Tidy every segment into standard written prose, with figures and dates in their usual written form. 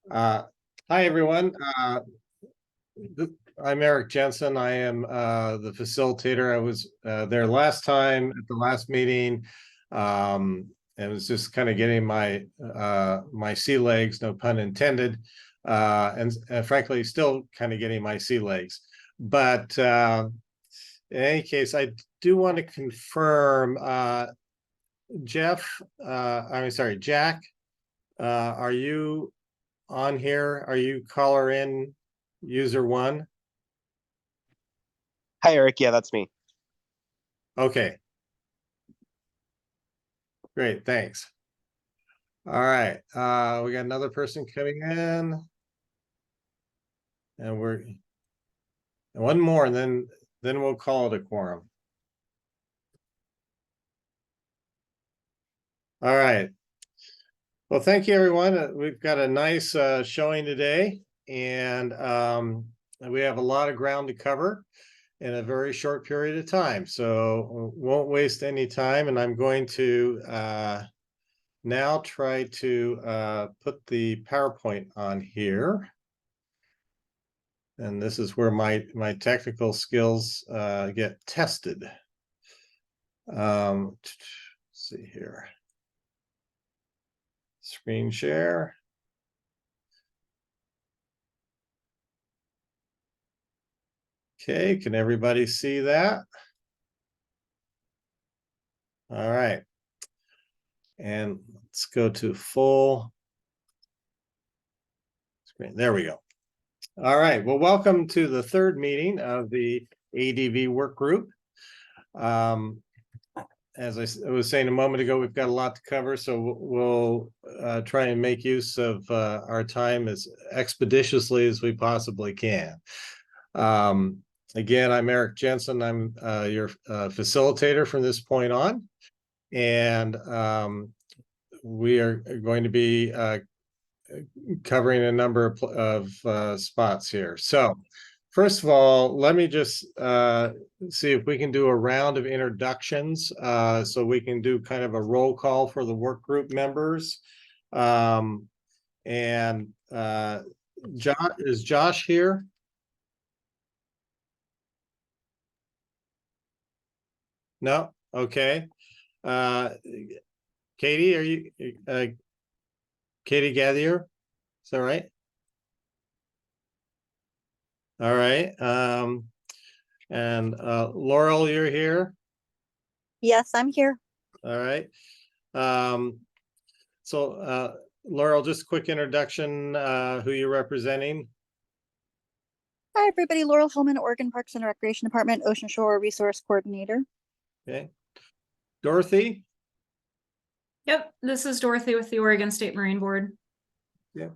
Uh, Hi, everyone. I'm Eric Jensen. I am the facilitator. I was there last time at the last meeting. And was just kind of getting my sea legs, no pun intended, and frankly, still kind of getting my sea legs. But in any case, I do want to confirm, Jeff. I'm sorry, Jack. Are you on here? Are you caller in user one? Hi, Eric. Yeah, that's me. Okay. Great, thanks. All right, we got another person coming in. And one more, and then we'll call it a quorum. All right. Well, thank you, everyone. We've got a nice showing today, and we have a lot of ground to cover in a very short period of time. So won't waste any time, and I'm going to now try to put the PowerPoint on here. And this is where my technical skills get tested. Let's see here. Screen share. Okay, can everybody see that? All right. And let's go to full screen. There we go. All right. Well, welcome to the third meeting of the ADV work group. As I was saying a moment ago, we've got a lot to cover, so we'll try and make use of our time as expeditiously as we possibly can. Again, I'm Eric Jensen. I'm your facilitator from this point on, and we are going to be covering a number of spots here. So first of all, let me just see if we can do a round of introductions, so we can do kind of a roll call for the work group members. And is Josh here? No? Okay. Katie, are you Katie Gathier? Is that right? All right. And Laurel, you're here? Yes, I'm here. All right. So Laurel, just a quick introduction, who you're representing. Hi, everybody. Laurel Hillman, Oregon Parks and Recreation Department, Ocean Shore Resource Coordinator. Okay. Dorothy? Yep, this is Dorothy with the Oregon State Marine Board. Yeah.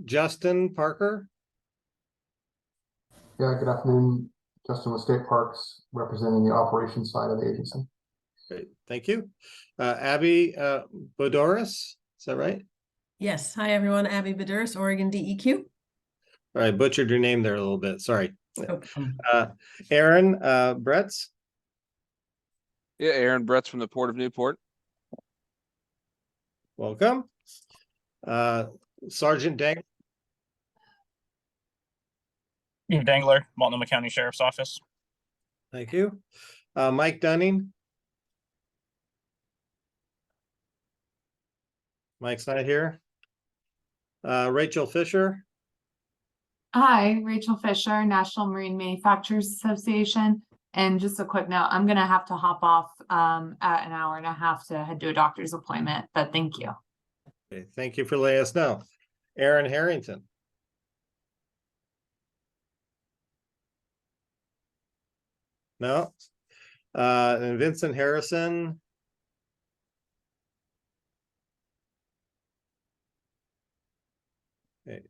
Justin Parker? Yeah, good afternoon. Justin with State Parks, representing the operations side of the agency. Great, thank you. Abby Bodoris, is that right? Yes. Hi, everyone. Abby Baduris, Oregon DEQ. All right, butchered your name there a little bit. Sorry. Oh. Aaron Bretz? Yeah, Aaron Bretz from the Port of Newport. Welcome. Sergeant Dang. Dangler, Multnomah County Sheriff's Office. Thank you. Mike Dunning. Mike's not here. Rachel Fisher. Hi, Rachel Fisher, National Marine Manufacturers Association. And just a quick note, I'm going to have to hop off at an hour and a half to head to a doctor's appointment, but thank you. Okay, thank you for letting us know. Aaron Harrington. No. And Vincent Harrison. Okay.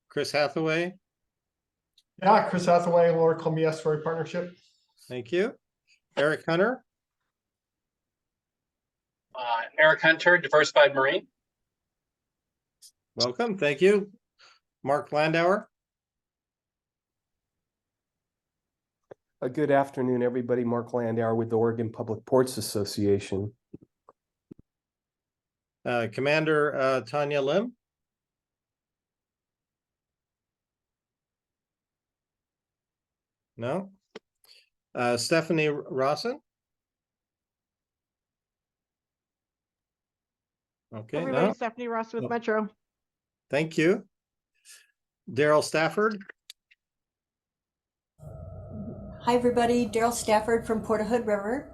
Chris Hathaway. Yeah, Chris Hathaway, Lower Columbia Estuary Partnership. Thank you. Eric Hunter. Eric Hunter, Diversified Marine. Welcome, thank you. Mark Landauer. Good afternoon, everybody. Mark Landauer with the Oregon Public Ports Association. Commander Tanya Lim. No. Stephanie Rawson? Okay, Everybody, no, Stephanie Ross with Oh. Metro. thank you. Daryl Stafford? Hi, everybody. Daryl Stafford from Port Hood River.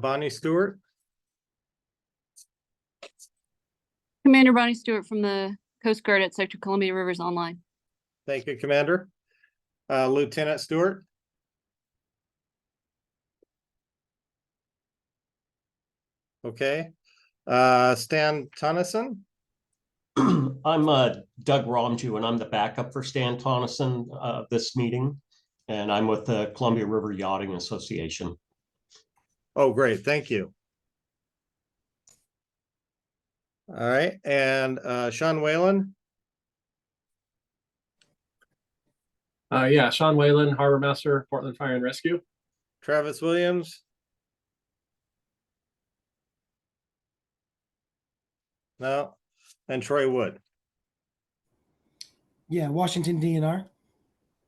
Bonnie Stewart? Commander Bonnie Stewart from the Coast Guard at Sector Columbia Rivers Online. Thank you, Commander. Lieutenant Stewart? Okay. Stan Tonneson? I'm Doug Romju, and I'm the backup for Stan Tonneson this meeting, and I'm with the Columbia River Yachting Association. Oh, great. Thank you. All right. And Sean Whalen? Yeah, Sean Whalen, Harbor Master, Portland Fire and Rescue. Travis Williams? No. And Troy Wood? Yeah, Washington DNR.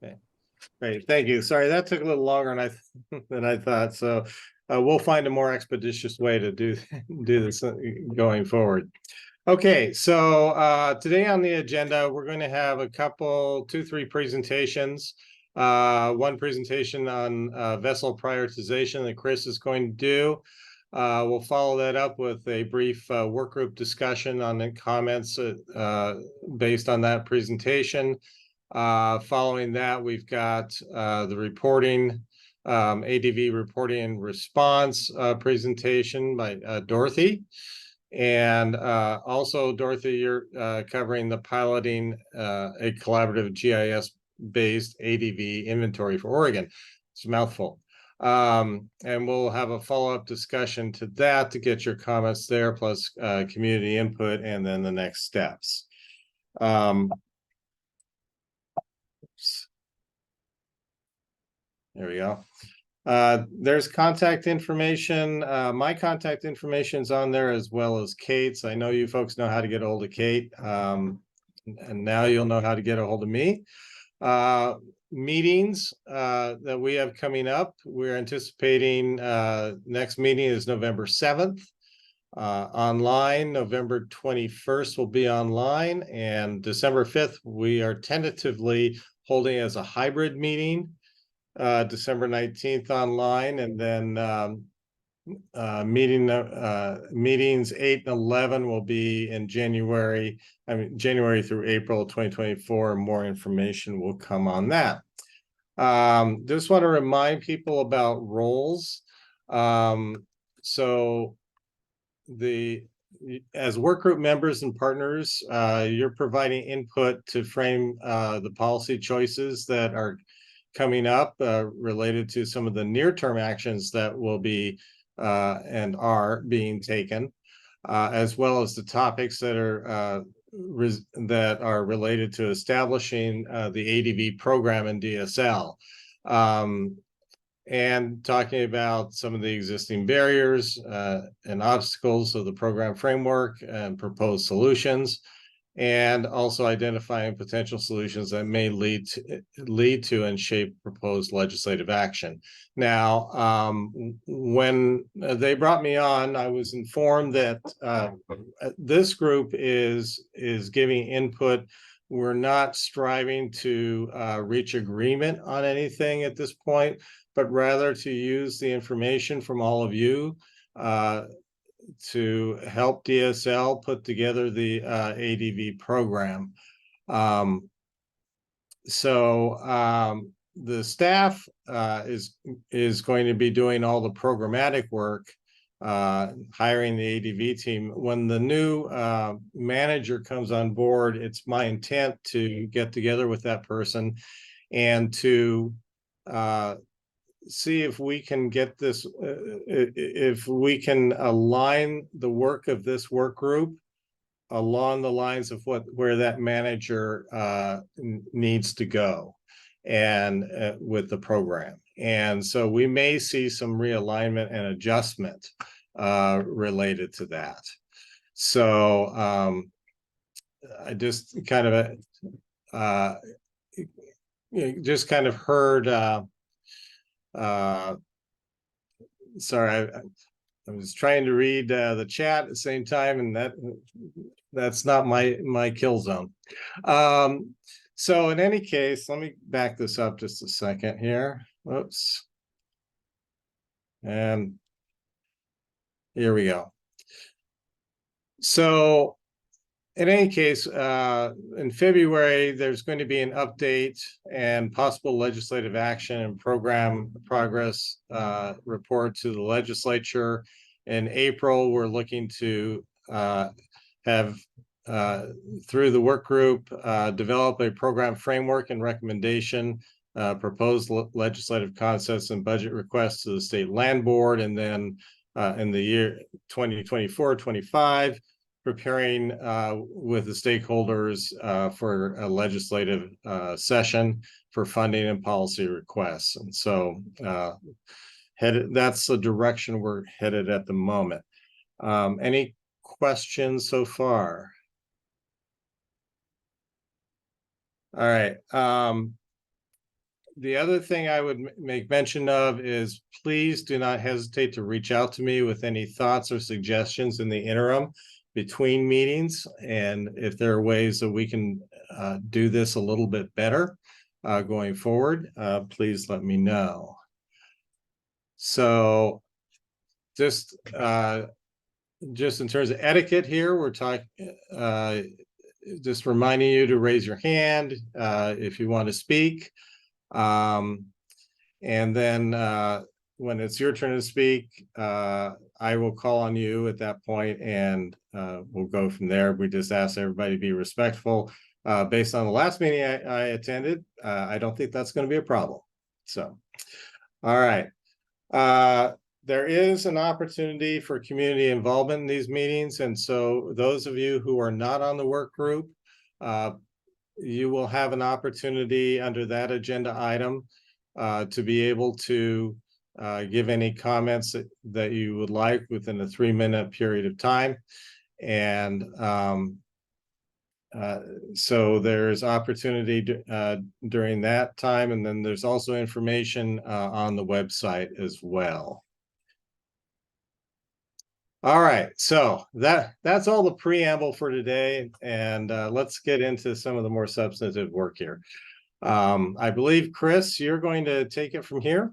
Okay. Great. Thank you. Sorry, that took a little longer than I thought. So we'll find a more expeditious way to do this going forward. Okay, so today on the agenda, we're going to have a couple, 2-3 presentations. One presentation on vessel prioritization that Chris is going to do. We'll follow that up with a brief work group discussion on the comments based on that presentation. Following that, we've got the reporting, ADV reporting and response presentation by Dorothy. And also, Dorothy, you're covering the piloting a collaborative GIS-based ADV inventory for Oregon. It's a mouthful. And we'll have a follow-up discussion to that to get your comments there, plus community input, and then the next steps. There we go. There's contact information. My contact information is on there, as well as Kate's. I know you folks know how to get a hold of Kate, and now you'll know how to get a hold of me. Meetings that we have coming up, we're anticipating next meeting is November 7th. Online, November 21st will be online, and December 5th we are tentatively holding as a hybrid meeting. December 19th online, and then meetings 8 and 11 will be in January. January through April 2024. More information will come on that. Just want to remind people about roles. So as work group members and partners, you're providing input to frame the policy choices that are coming up related to some of the near-term actions that will be and are being taken, as well as the topics that are related to establishing the ADV program in DSL, and talking about some of the existing barriers and obstacles of the program framework and proposed solutions, and also identifying potential solutions that may lead to and shape proposed legislative action. Now, when they brought me on, I was informed that this group is giving input. We're not striving to reach agreement on anything at this point, but rather to use the information from all of you to help DSL put together the ADV program. The staff is going to be doing all the programmatic work, hiring the ADV team. When the new manager comes on board, it's my intent to get together with that person and to see if we can get this, if we can align the work of this work group along the lines of where that manager needs to go, and with the program. And so we may see some realignment and adjustment related to that. So I just kind of just kind of heard, sorry, I was trying to read the chat at the same time, and that's not my kill zone. So in any case, let me back this up just a second here. Whoops. And here we go. So in any case, in February, there's going to be an update and possible legislative action and program progress report to the legislature. In April, we're looking to have, through the work group, develop a program framework and recommendation, proposed legislative concepts and budget requests to the state land board. And then in the year 2024-25, preparing with the stakeholders for a legislative session for funding and policy requests. And so that's the direction we're headed at the moment. Any questions so far? All right. The other thing I would make mention of is please do not hesitate to reach out to me with any thoughts or suggestions in the interim between meetings. And if there are ways that we can do this a little bit better going forward, please let me know. So just in terms of etiquette here, we're talking, just reminding you to raise your hand if you want to speak. And then when it's your turn to speak, I will call on you at that point, and we'll go from there. We just ask everybody to be respectful. Based on the last meeting I attended, I don't think that's going to be a problem. So, all right. There is an opportunity for community involvement in these meetings. And so those of you who are not on the work group, you will have an opportunity under that agenda item to be able to give any comments that you would like within a 3-minute period of time. And so there's opportunity during that time. And then there's also information on the website as well. All right, so that's all the preamble for today, and let's get into some of the more substantive work here. I believe, Chris, you're going to take it from here.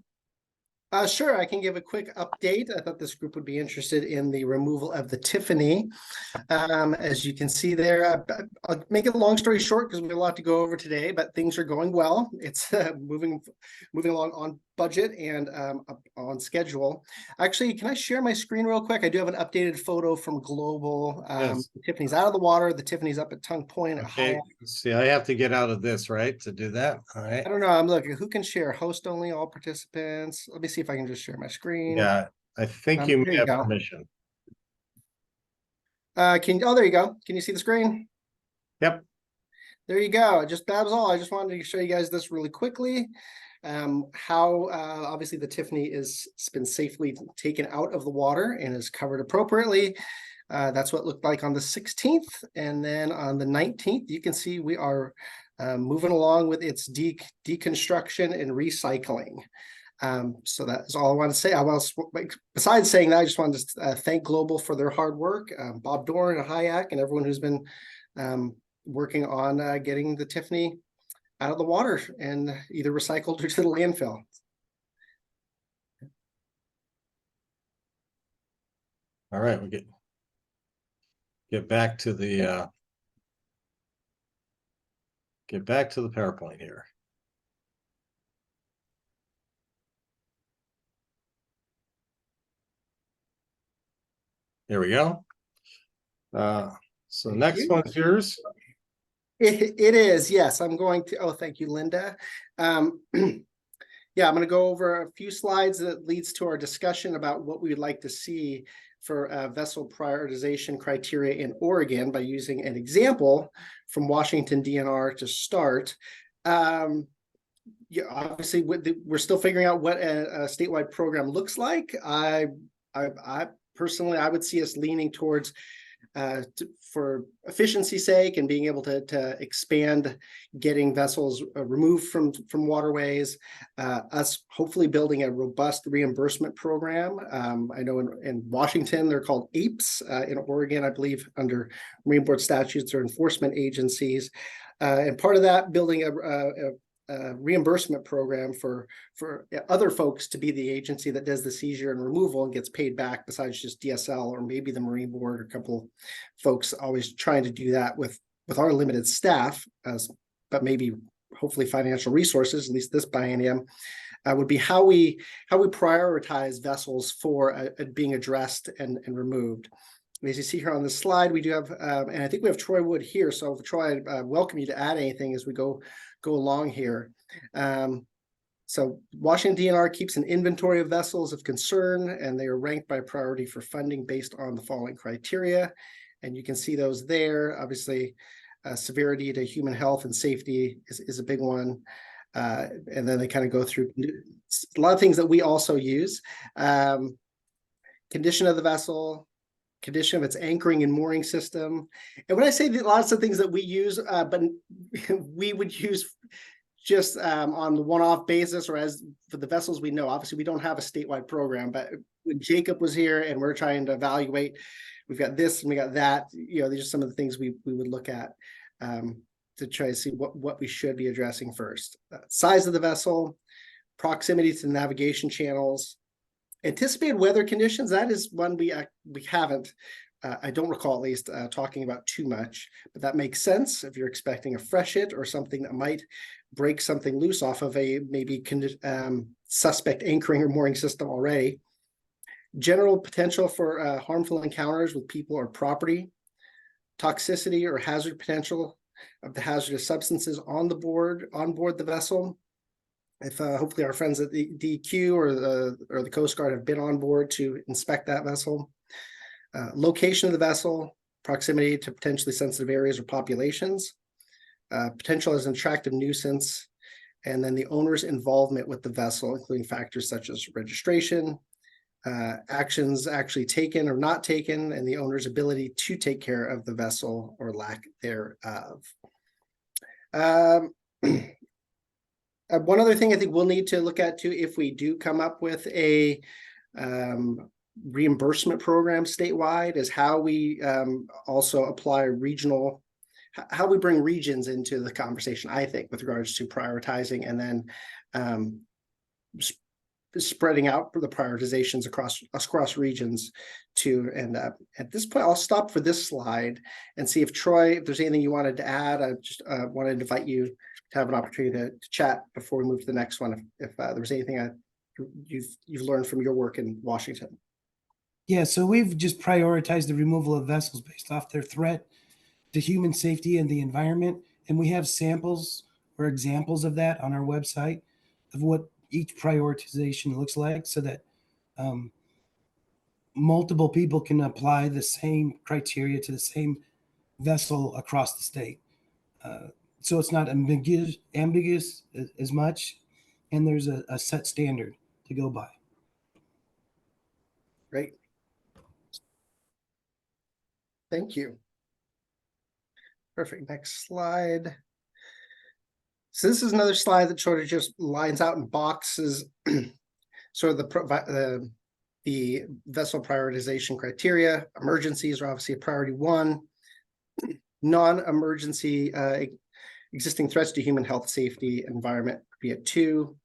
Sure, I can give a quick update. I thought this group would be interested in the removal of the Tiffany. As you can see there, I'll make it a long story short because we have a lot to go over today, but things are going well. It's moving along on budget and on schedule. Actually, can I share my screen real quick? I do have an updated photo from Global. Yes. The Tiffany's out of the water. The Tiffany's up at Tongue Point. Okay, see, I have to get out of this, right, to do that. All right. I don't know. I'm looking. Who can share? Host only, all participants. Let me see if I can just share my screen. Yeah, I think you may have permission. Oh, there you go. Can you see the screen? Yep. There you go. That was all. I just wanted to show you guys this really quickly. How obviously the Tiffany is been safely taken out of the water and is covered appropriately. That's what it looked like on the 16th. And then on the 19th, you can see we are moving along with its deconstruction and recycling. So that's all I want to say. Besides saying that, I just wanted to thank Global for their hard work, Bob Dorn and Hayek and everyone who's been working on getting the Tiffany out of the water and either recycled or to the landfill. All right, we get back to the PowerPoint here. Here we go. So next one's yours. It is, yes. I'm going to, thank you, Linda. Yeah, I'm going to go over a few slides that leads to our discussion about what we would like to see for vessel prioritization criteria in Oregon by using an example from Washington DNR to start. Yeah, obviously, we're still figuring out what a statewide program looks like. I personally, I would see us leaning towards for efficiency's sake and being able to expand getting vessels removed from waterways, us hopefully building a robust reimbursement program. I know in Washington, they're called APES. In Oregon, I believe under Marine Board statutes or enforcement agencies. And part of that, building a reimbursement program for other folks to be the agency that does the seizure and removal and gets paid back, besides just DSL or maybe the Marine Board, or a couple folks always trying to do that with our limited staff, but maybe hopefully financial resources, at least this biennium, would be how we prioritize vessels for being addressed and removed. As you see here on this slide, we do have, and I think we have Troy Wood here. So Troy, I welcome you to add anything as we go along here. So Washington DNR keeps an inventory of vessels of concern, and they are ranked by priority for funding based on the following criteria. And you can see those there. Obviously, severity to human health and safety is a big one. And then they kind of go through a lot of things that we also use. Condition of the vessel, condition of its anchoring and mooring system. And when I say that, lots of things that we use, but we would use just on the one-off basis, or as for the vessels we know. Obviously, we don't have a statewide program, but when Jacob was here and we're trying to evaluate, we've got this and we got that, these are some of the things we would look at to try to see what we should be addressing first. Size of the vessel, proximity to the navigation channels, anticipated weather conditions. That is one we haven't, I don't recall at least, talking about too much, but that makes sense if you're expecting a freshet or something that might break something loose off of a maybe suspect anchoring or mooring system already. General potential for harmful encounters with people or property, toxicity or hazard potential of the hazardous substances on board the vessel. If hopefully our friends at the DEQ or the Coast Guard have been on board to inspect that vessel. Location of the vessel, proximity to potentially sensitive areas or populations, potential as an attractive nuisance, and then the owner's involvement with the vessel, including factors such as registration, actions actually taken or not taken, and the owner's ability to take care of the vessel or lack thereof. One other thing I think we'll need to look at too, if we do come up with a reimbursement program statewide, is how we also apply regional, how we bring regions into the conversation, I think, with regards to prioritizing and then spreading out the prioritizations across regions too. And at this point, I'll stop for this slide and see if Troy, if there's anything you wanted to add. I just wanted to invite you to have an opportunity to chat before we move to the next one. If there was anything you've learned from your work in Washington. Yeah, so we've just prioritized the removal of vessels based off their threat to human safety and the environment. And we have samples or examples of that on our website of what each prioritization looks like, so that multiple people can apply the same criteria to the same vessel across the state. So it's not ambiguous as much, and there's a set standard to go by. Great. Thank you. Perfect. Next slide. So this is another slide that sort of just lines out in boxes sort of the vessel prioritization criteria. Emergencies are obviously a priority 1. Non-emergency existing threats to human health, safety, environment would be at 2.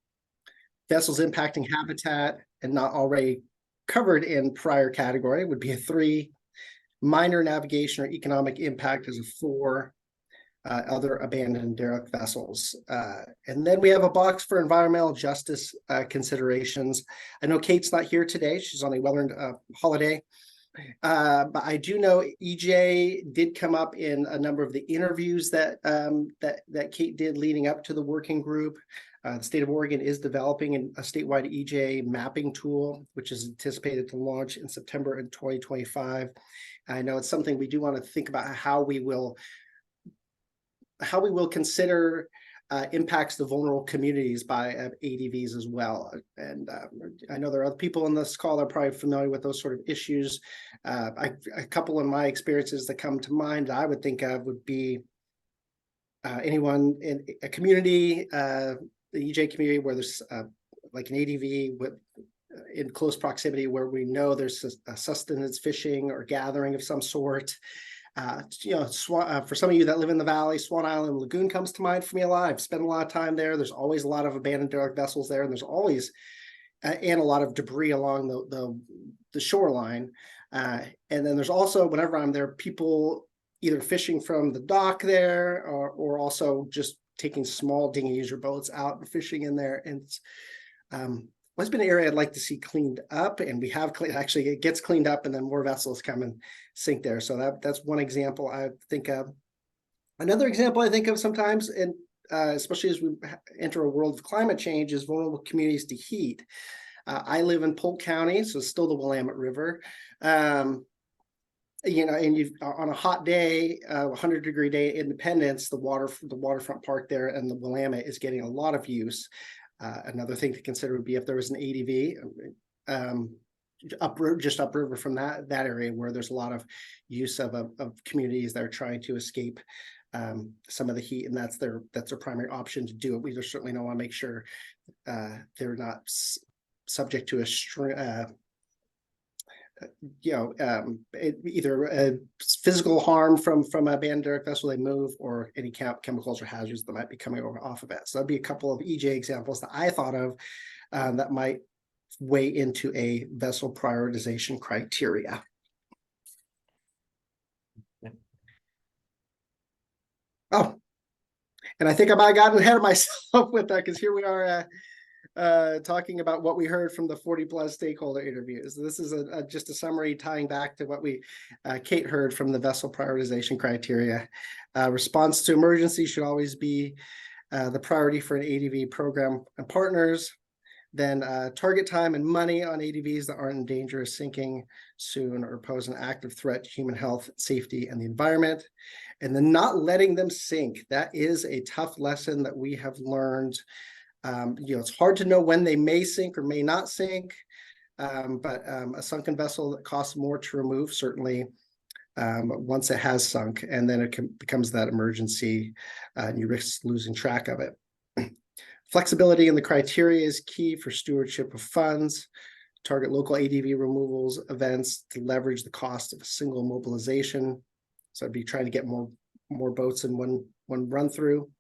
Vessels impacting habitat and not already covered in prior category would be a 3. Minor navigation or economic impact is a 4. Other abandoned derelict vessels. And then we have a box for environmental justice considerations. I know Kate's not here today. She's on a well-earned holiday. But I do know EJ did come up in a number of the interviews that Kate did leading up to the working group. The state of Oregon is developing a statewide EJ mapping tool, which is anticipated to launch in September in 2025. I know it's something we do want to think about how we will consider impacts the vulnerable communities by ADVs as well. And I know there are other people in this call that are probably familiar with those sort of issues. A couple of my experiences that come to mind that I would think of would be anyone in a community, the EJ community, where there's like an ADV with in close proximity, where we know there's a sustenance fishing or gathering of some sort. For some of you that live in the valley, Swan Island Lagoon comes to mind for me a lot. I've spent a lot of time there. There's always a lot of abandoned derelict vessels there, and there's always and a lot of debris along the shoreline. And then there's also, whenever I'm there, people either fishing from the dock there, or also just taking small dinghies or boats out and fishing in there. And it's been an area I'd like to see cleaned up, and we have actually it gets cleaned up, and then more vessels come and sink there. So that's one example I think of. Another example I think of sometimes, and especially as we enter a world of climate change, is vulnerable communities to heat. I live in Polk County, so still the Willamette River. And you've on a hot day, 100-degree day, Independence, the waterfront park there and the Willamette is getting a lot of use. Another thing to consider would be if there was an ADV just upriver from that area, where there's a lot of use of communities that are trying to escape some of the heat, and that's their primary option to do it. We just certainly don't want to make sure they're not subject to either physical harm from a abandoned derelict vessel they move, or any chemicals or hazards that might be coming off of it. So that'd be a couple of EJ examples that I thought of that might weigh into a vessel prioritization criteria. Oh, and I think I might have gotten ahead of myself with that, because here we are talking about what we heard from the 40+ stakeholder interviews. This is just a summary tying back to what Kate heard from the vessel prioritization criteria. Response to emergency should always be the priority for an ADV program and partners. Then target time and money on ADVs that aren't in danger of sinking soon or pose an active threat to human health, safety, and the environment. And then not letting them sink. That is a tough lesson that we have learned. It's hard to know when they may sink or may not sink, but a sunken vessel that costs more to remove, certainly once it has sunk, and then it becomes that emergency, and you risk losing track of it. Flexibility in the criteria is key for stewardship of funds. Target local ADV removals events to leverage the cost of a single mobilization. So I'd be trying to get more boats in one run through.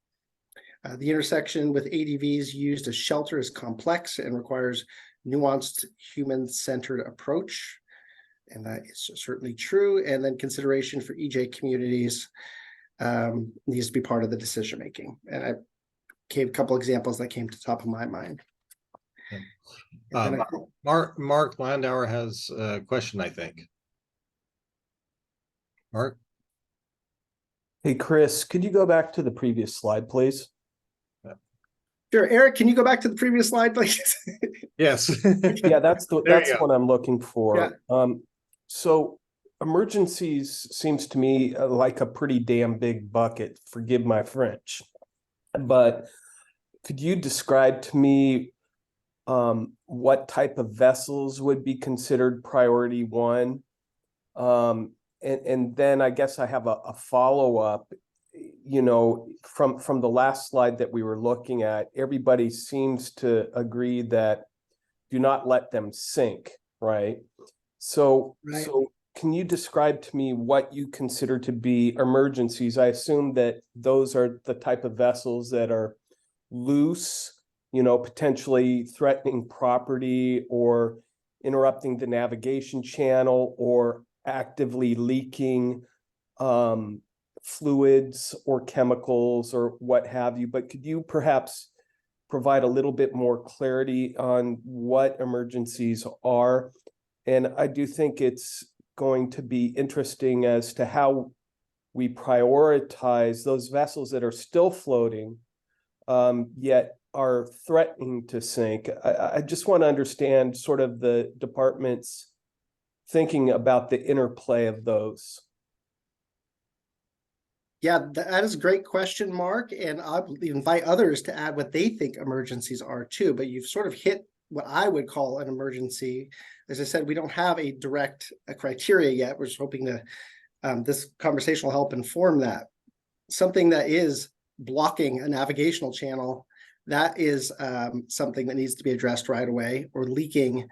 The intersection with ADVs used as shelter is complex and requires nuanced human-centered approach. And that is certainly true. And then consideration for EJ communities needs to be part of the decision-making. And I gave a couple examples that came to the top of my mind. Mark Landauer has a question, I think. Mark? Hey, Chris, could you go back to the previous slide, please? Sure. Eric, can you go back to the previous slide, please? Yes. Yeah, that's what I'm looking for. Yeah. So emergencies seems to me like a pretty damn big bucket, forgive my French. But could you describe to me what type of vessels would be considered priority one? And then I guess I have a follow-up. From the last slide that we were looking at, everybody seems to agree that do not let them sink, right? So can you describe to me what you consider to be emergencies? I assume that those are the type of vessels that are loose, potentially threatening property or interrupting the navigation channel or actively leaking fluids or chemicals or what have you. But could you perhaps provide a little bit more clarity on what emergencies are? And I do think it's going to be interesting as to how we prioritize those vessels that are still floating, yet are threatening to sink. I just want to understand sort of the department's thinking about the interplay of those. Yeah, that is a great question, Mark, and I'll invite others to add what they think emergencies are too, but you've sort of hit what I would call an emergency. As I said, we don't have a direct criteria yet. We're just hoping to, this conversation will help inform that. Something that is blocking a navigational channel, that is something that needs to be addressed right away, or leaking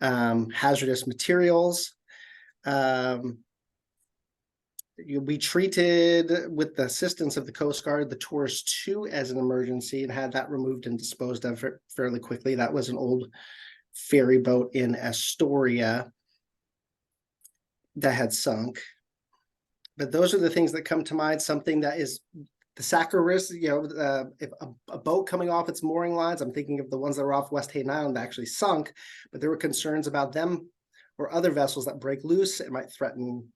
hazardous materials. We treated, with the assistance of the Coast Guard, the Taurus 2 as an emergency and had that removed and disposed of fairly quickly. That was an old ferry boat in Astoria that had sunk. But those are the things that come to mind. Something that is the Saccharis, if a boat coming off its mooring lines, I'm thinking of the ones that were off West Hayden Island that actually sunk, but there were concerns about them or other vessels that break loose. It might threaten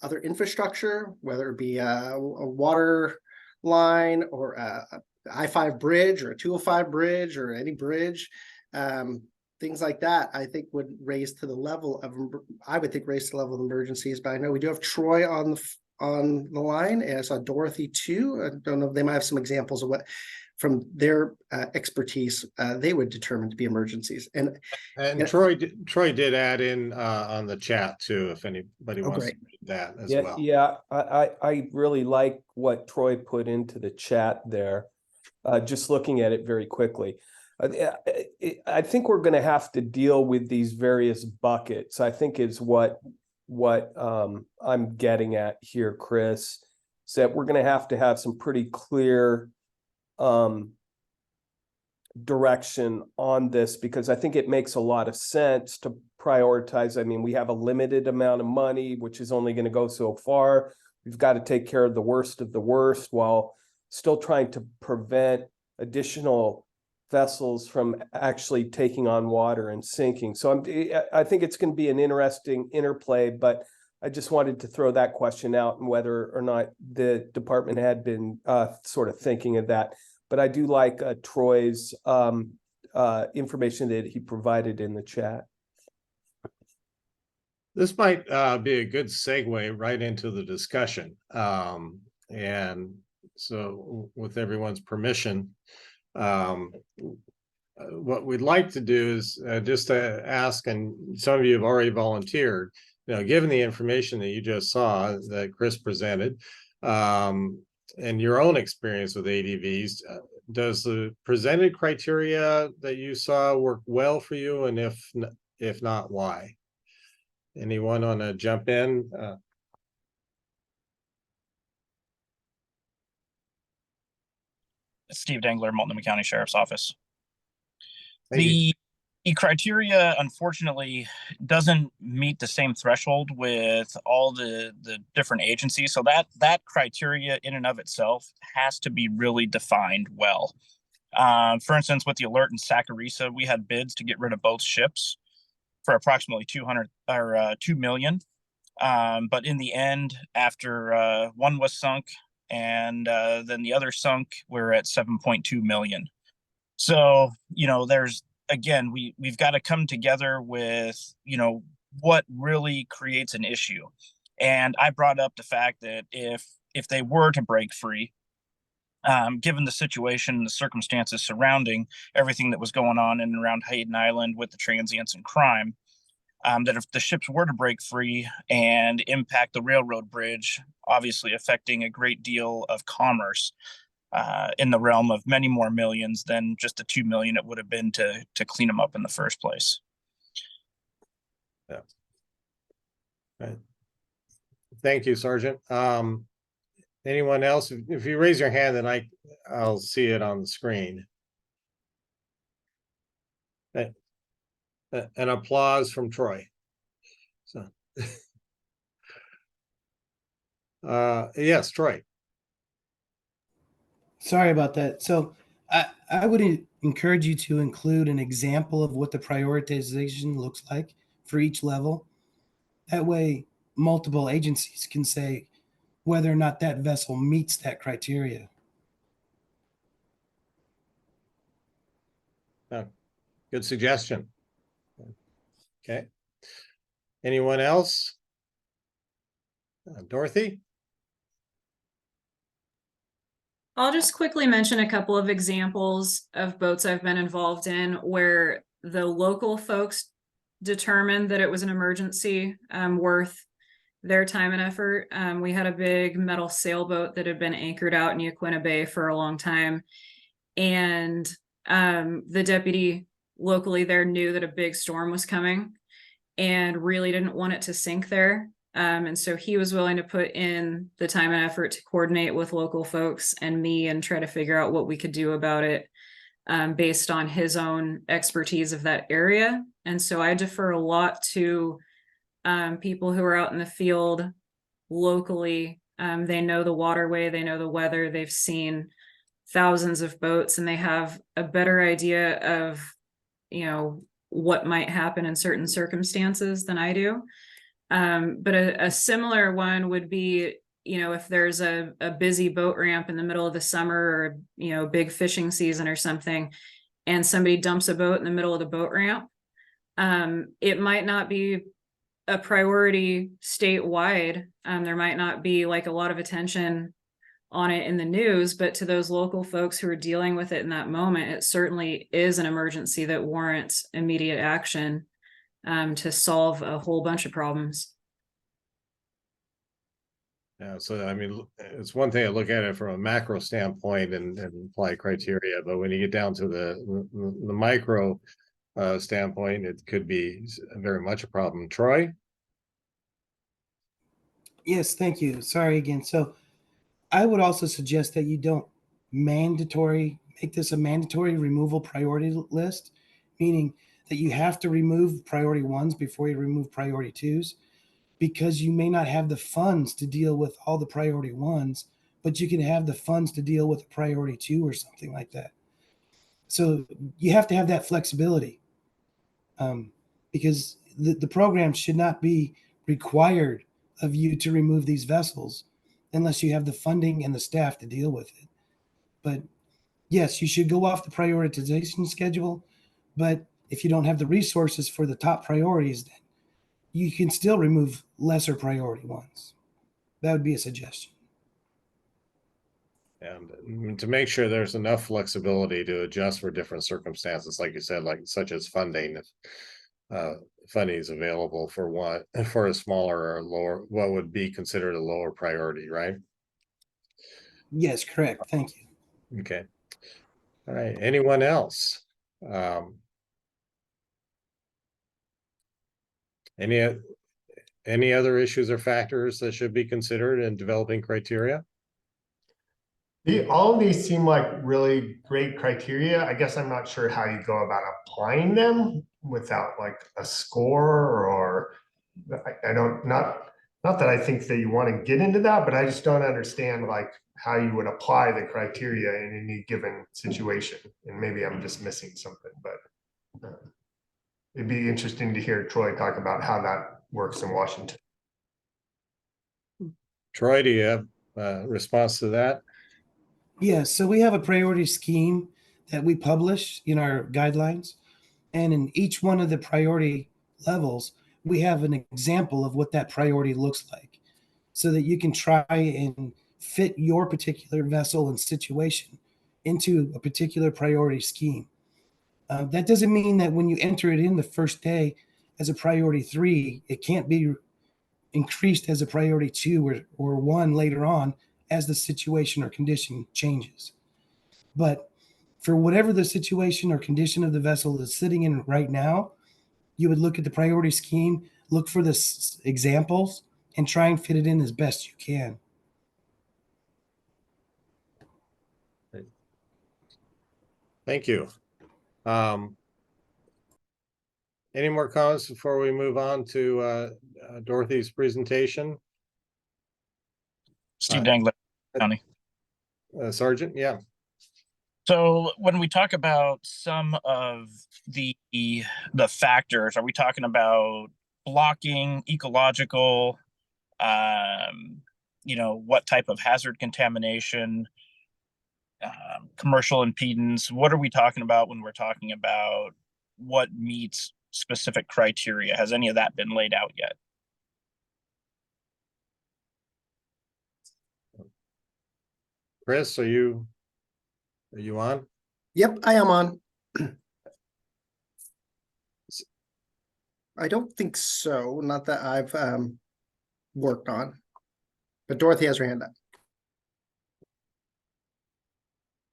other infrastructure, whether it be a water line or a I-5 bridge or a 205 bridge or any bridge. Things like that, I think would raise to the level of, raise to the level of emergencies. But I know we do have Troy on the line, and I saw Dorothy too. I don't know, they might have some examples of what from their expertise they would determine to be emergencies. And Troy did add in on the chat too, if anybody wants to read that as well. Yeah, I really like what Troy put into the chat there. Just looking at it very quickly. I think we're going to have to deal with these various buckets, I think is what I'm getting at here, Chris, is that we're going to have some pretty clear direction on this, because I think it makes a lot of sense to prioritize. I mean, we have a limited amount of money, which is only going to go so far. We've got to take care of the worst while still trying to prevent additional vessels from actually taking on water and sinking. So I think it's going to be an interesting interplay, but I just wanted to throw that question out and whether or not the department had been sort of thinking of that. But I do like Troy's information that he provided in the chat. This might be a good segue right into the discussion. And so with everyone's permission, what we'd like to do is just to ask, and some of you have already volunteered, given the information that you just saw that Chris presented, and your own experience with ADVs, does the presented criteria that you saw work well for you? And if not, why? Anyone want to jump in? Steve Dangler, Multnomah County Sheriff's Office. Thank you. The criteria, unfortunately, doesn't meet the same threshold with all the different agencies. So that criteria in and of itself has to be really defined well. For instance, with the alert in Saccharis, we had bids to get rid of both ships for approximately $2 million. But in the end, after one was sunk and then the other sunk, we're at 7.2 million. So, there's, again, we've got to come together with, what really creates an issue. And I brought up the fact that if they were to break free, given the situation and the circumstances surrounding everything that was going on in and around Hayden Island with the transients and crime, that if the ships were to break free and impact the railroad bridge, obviously affecting a great deal of commerce, in the realm of many more millions than just the 2 million it would have been to clean them up in the first place. Yeah. Right. Thank you, Sergeant. Anyone else? If you raise your hand, then I'll see it on the screen. An applause from Troy. So, yes, Troy. Sorry about that. So I would encourage you to include an example of what the prioritization looks like for each level. That way, multiple agencies can say whether or not that vessel meets that criteria. Good suggestion. Okay. Anyone else? Dorothy? I'll just quickly mention a couple of examples of boats I've been involved in where the local folks determined that it was an emergency worth their time and effort. We had a big metal sailboat that had been anchored out in Yaquina Bay for a long time. And the deputy locally there knew that a big storm was coming and really didn't want it to sink there. And so he was willing to put in the time and effort to coordinate with local folks and me and try to figure out what we could do about it based on his own expertise of that area. And so I defer a lot to people who are out in the field locally. They know the waterway, they know the weather, they've seen thousands of boats, and they have a better idea of, you know, what might happen in certain circumstances than I do. But a similar one would be, you know, if there's a busy boat ramp in the middle of the summer or, you know, big fishing season or something, and somebody dumps a boat in the middle of the boat ramp, it might not be a priority statewide. There might not be like a lot of attention on it in the news, but to those local folks who are dealing with it in that moment, it certainly is an emergency that warrants immediate action to solve a whole bunch of problems. Yeah, so I mean, it's one thing to look at it from a macro standpoint and apply criteria, but when you get down to the micro standpoint, it could be very much a problem. Troy? Yes, thank you. Sorry again. So I would also suggest that you don't make this a mandatory removal priority list, meaning that you have to remove priority ones before you remove priority twos, because you may not have the funds to deal with all the priority ones, but you can have the funds to deal with a priority two or something like that. So you have to have that flexibility, because the program should not be required of you to remove these vessels unless you have the funding and the staff to deal with it. But yes, you should go off the prioritization schedule, but if you don't have the resources for the top priorities, then you can still remove lesser priority ones. That would be a suggestion. And to make sure there's enough flexibility to adjust for different circumstances, like you said, like such as funding, if funding is available for a smaller or lower, what would be considered a lower priority, right? Yes, correct. Thank you. Okay. All right. Anyone else? Any other issues or factors that should be considered in developing criteria? All of these seem like really great criteria. I guess I'm not sure how you go about applying them without like a score, or I don't, not that I think that you want to get into that, but I just don't understand like how you would apply the criteria in any given situation. And maybe I'm just missing something, but it'd be interesting to hear Troy talk about how that works in Washington. Troy, do you have a response to that? Yes, so we have a priority scheme that we publish in our guidelines. And in each one of the priority levels, we have an example of what that priority looks like so that you can try and fit your particular vessel and situation into a particular priority scheme. That doesn't mean that when you enter it in the first day as a priority 3, it can't be increased as a priority 2 or 1 later on as the situation or condition changes. But for whatever the situation or condition of the vessel is sitting in right now, you would look at the priority scheme, look for the examples, and try and fit it in as best you can. Thank you. Any more comments before we move on to Dorothy's presentation? Steve Dangler, County. Sergeant, yeah. So when we talk about some of the factors, are we talking about blocking, ecological, you know, what type of hazard contamination, commercial impedance? What are we talking about when we're talking about what meets specific criteria? Has any of that been laid out yet? Chris, are you on? Yep, I am on. I don't think so. Not that I've worked on. But Dorothy has her hand up.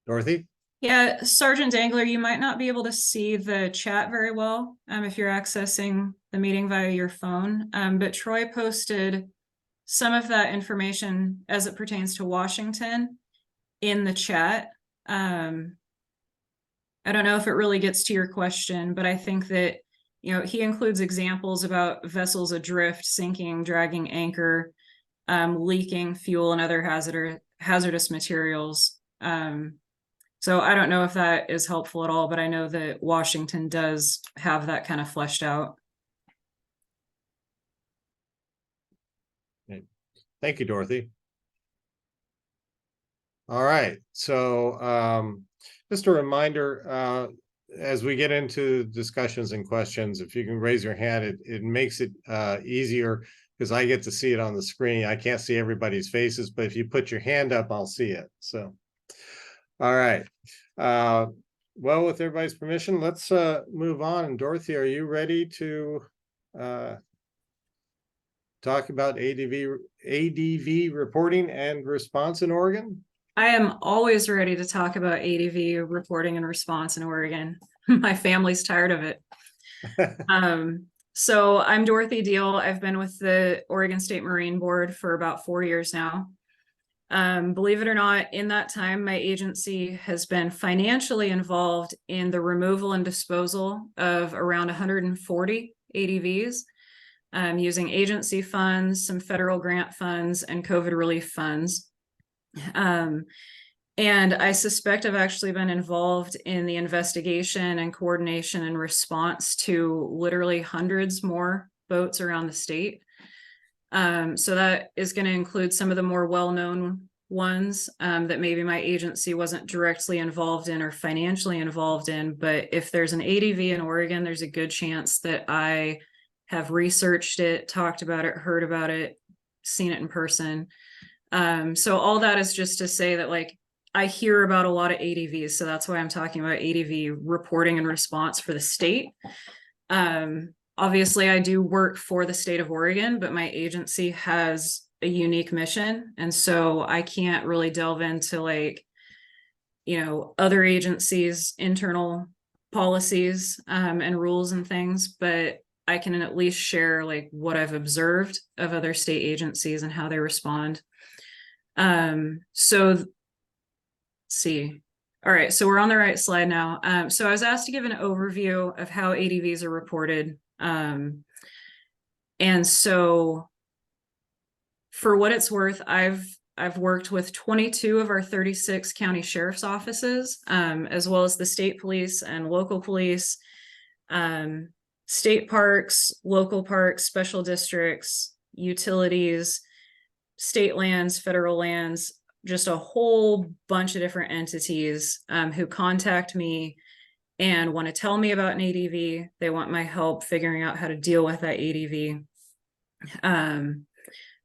Dorothy? Yeah, Sergeant Dangler, you might not be able to see the chat very well if you're accessing the meeting via your phone. But Troy posted some of that information as it pertains to Washington in the chat. I don't know if it really gets to your question, but I think that, he includes examples about vessels adrift, sinking, dragging anchor, leaking fuel and other hazardous materials. So I don't know if that is helpful at all, but I know that Washington does have that kind of fleshed out. Thank you, Dorothy. All right, so just a reminder, as we get into discussions and questions, if you can raise your hand, it makes it easier because I get to see it on the screen. I can't see everybody's faces, but if you put your hand up, I'll see it. So, all right. Well, with everybody's permission, let's move on. And Dorothy, are you ready to talk about ADV reporting and response in Oregon? I am always ready to talk about ADV reporting and response in Oregon. My family's tired of it. So I'm Dorothy Deal. I've been with the Oregon State Marine Board for about 4 years now. Believe it or not, in that time, my agency has been financially involved in the removal and disposal of around 140 ADVs, using agency funds, some federal grant funds, and COVID relief funds. And I suspect I've actually been involved in the investigation and coordination and response to literally hundreds more boats around the state. So that is going to include some of the more well-known ones that maybe my agency wasn't directly involved in or financially involved in. But if there's an ADV in Oregon, there's a good chance that I have researched it, talked about it, heard about it, seen it in person. So all that is just to say that, like, I hear about a lot of ADVs, so that's why I'm talking about ADV reporting and response for the state. Obviously, I do work for the state of Oregon, but my agency has a unique mission, and so I can't really delve into, like, other agencies' internal policies and rules and things, but I can at least share, like, what I've observed of other state agencies and how they respond. So let's see. All right, so we're on the right slide now. So I was asked to give an overview of how ADVs are reported. And so for what it's worth, I've worked with 22 of our 36 county sheriff's offices, as well as the state police and local police, state parks, local parks, special districts, utilities, state lands, federal lands, just a whole bunch of different entities who contact me and want to tell me about an ADV. They want my help figuring out how to deal with that ADV.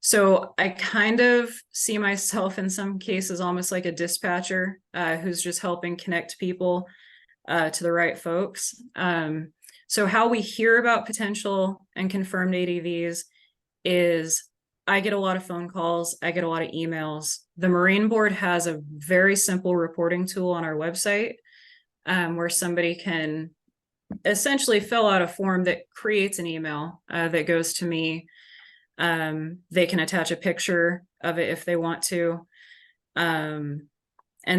So I kind of see myself in some cases almost like a dispatcher who's just helping connect people to the right folks. So how we hear about potential and confirmed ADVs is I get a lot of phone calls. I get a lot of emails. The Marine Board has a very simple reporting tool on our website where somebody can essentially fill out a form that creates an email that goes to me. They can attach a picture of it if they want to. And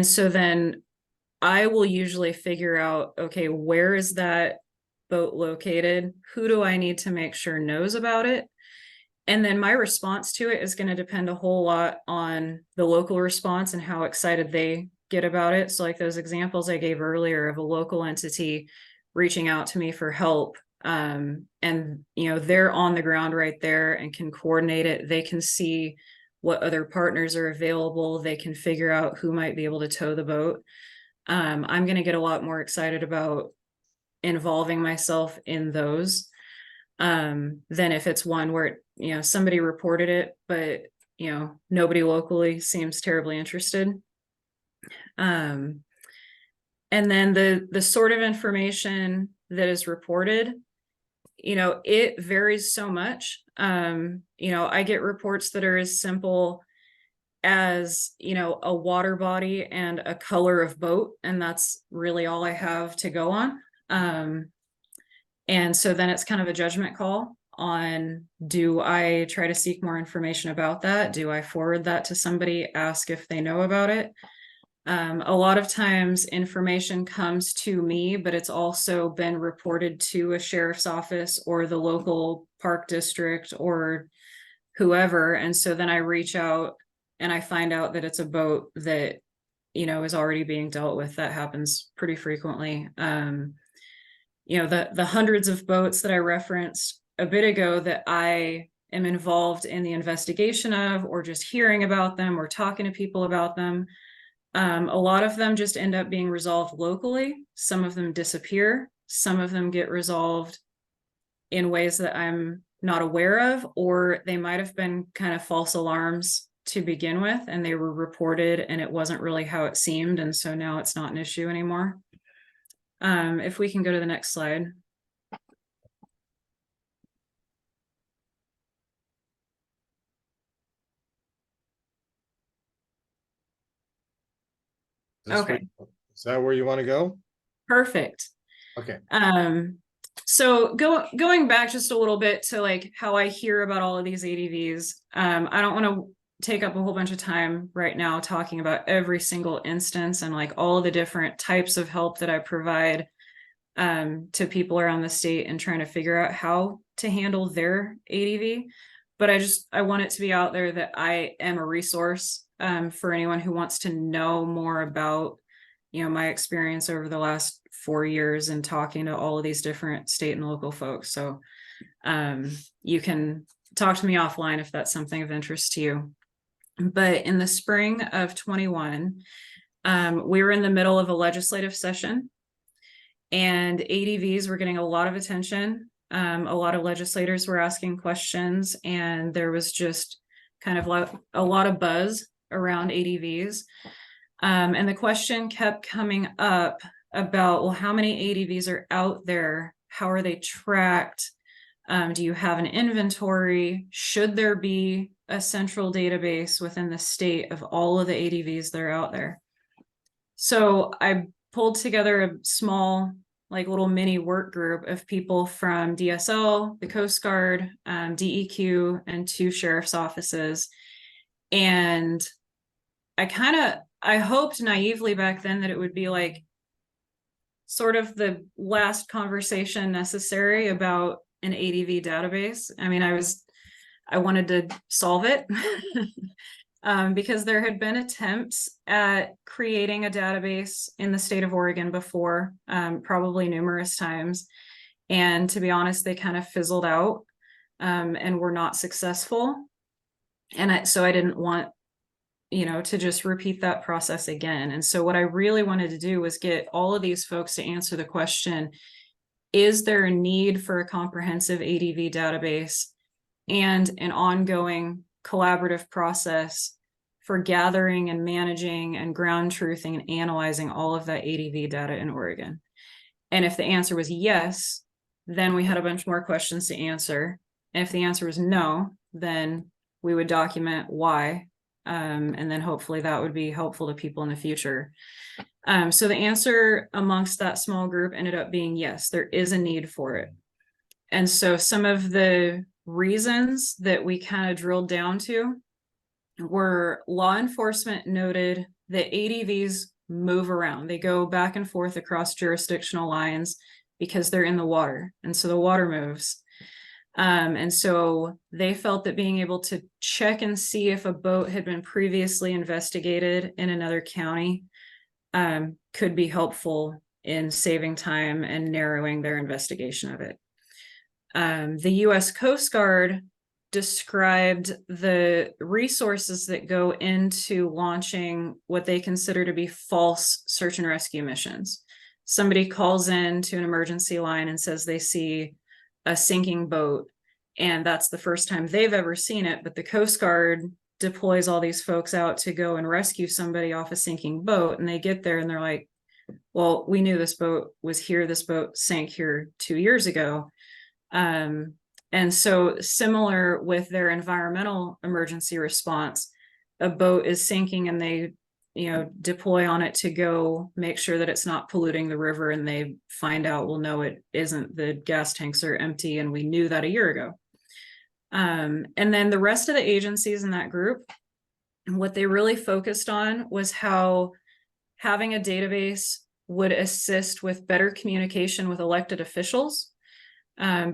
so then I will usually figure out, okay, where is that boat located? Who do I need to make sure knows about it? And then my response to it is going to depend a whole lot on the local response and how excited they get about it. So like those examples I gave earlier of a local entity reaching out to me for help, and they're on the ground right there and can coordinate it. They can see what other partners are available. They can figure out who might be able to tow the boat. I'm going to get a lot more excited about involving myself in those than if it's one where somebody reported it, but nobody locally seems terribly interested. And then the sort of information that is reported, it varies so much. I get reports that are as simple as, a water body and a color of boat, and that's really all I have to go on. And so then it's kind of a judgment call on, do I try to seek more information about that? Do I forward that to somebody, ask if they know about it? A lot of times information comes to me, but it's also been reported to a sheriff's office or the local park district or whoever. And so then I reach out and I find out that it's a boat that, is already being dealt with. That happens pretty frequently. The hundreds of boats that I referenced a bit ago that I am involved in the investigation of, or just hearing about them or talking to people about them, a lot of them just end up being resolved locally. Some of them disappear. Some of them get resolved in ways that I'm not aware of, or they might have been kind of false alarms to begin with, and they were reported and it wasn't really how it seemed. And so now it's not an issue anymore. If we can go to the next slide. Okay. Is that where you want to go? Perfect. Okay. So going back just a little bit to like how I hear about all of these ADVs, I don't want to take up a whole bunch of time right now talking about every single instance and like all of the different types of help that I provide to people around the state and trying to figure out how to handle their ADV. But I want it to be out there that I am a resource for anyone who wants to know more about, my experience over the last 4 years and talking to all of these different state and local folks. So you can talk to me offline if that's something of interest to you. But in the spring of 21, we were in the middle of a legislative session, and ADVs were getting a lot of attention. A lot of legislators were asking questions, and there was just kind of a lot of buzz around ADVs. And the question kept coming up about, well, how many ADVs are out there? How are they tracked? Do you have an inventory? Should there be a central database within the state of all of the ADVs that are out there? So I pulled together a small, like little mini work group of people from DSL, the Coast Guard, DEQ, and 2 sheriff's offices. And I hoped naively back then that it would be like sort of the last conversation necessary about an ADV database. I mean, I wanted to solve it because there had been attempts at creating a database in the state of Oregon before, probably numerous times. And to be honest, they kind of fizzled out and were not successful. And so I didn't want, to just repeat that process again. And so what I really wanted to do was get all of these folks to answer the question, is there a need for a comprehensive ADV database and an ongoing collaborative process for gathering and managing and ground truthing and analyzing all of that ADV data in Oregon? And if the answer was yes, then we had a bunch more questions to answer. And if the answer was no, then we would document why. And then hopefully that would be helpful to people in the future. So the answer amongst that small group ended up being yes, there is a need for it. And so some of the reasons that we kind of drilled down to were law enforcement noted that ADVs move around. They go back and forth across jurisdictional lines because they're in the water. And so the water moves. And so they felt that being able to check and see if a boat had been previously investigated in another county could be helpful in saving time and narrowing their investigation of it. The U.S. Coast Guard described the resources that go into launching what they consider to be false search and rescue missions. Somebody calls in to an emergency line and says they see a sinking boat, and that's the first time they've ever seen it, but the Coast Guard deploys all these folks out to go and rescue somebody off a sinking boat, and they get there and they're like, well, we knew this boat was here. This boat sank here 2 years ago. And so similar with their environmental emergency response, a boat is sinking and they, deploy on it to go make sure that it's not polluting the river, and they find out, well, no, it isn't. The gas tanks are empty, and we knew that a year ago. And then the rest of the agencies in that group, what they really focused on was how having a database would assist with better communication with elected officials.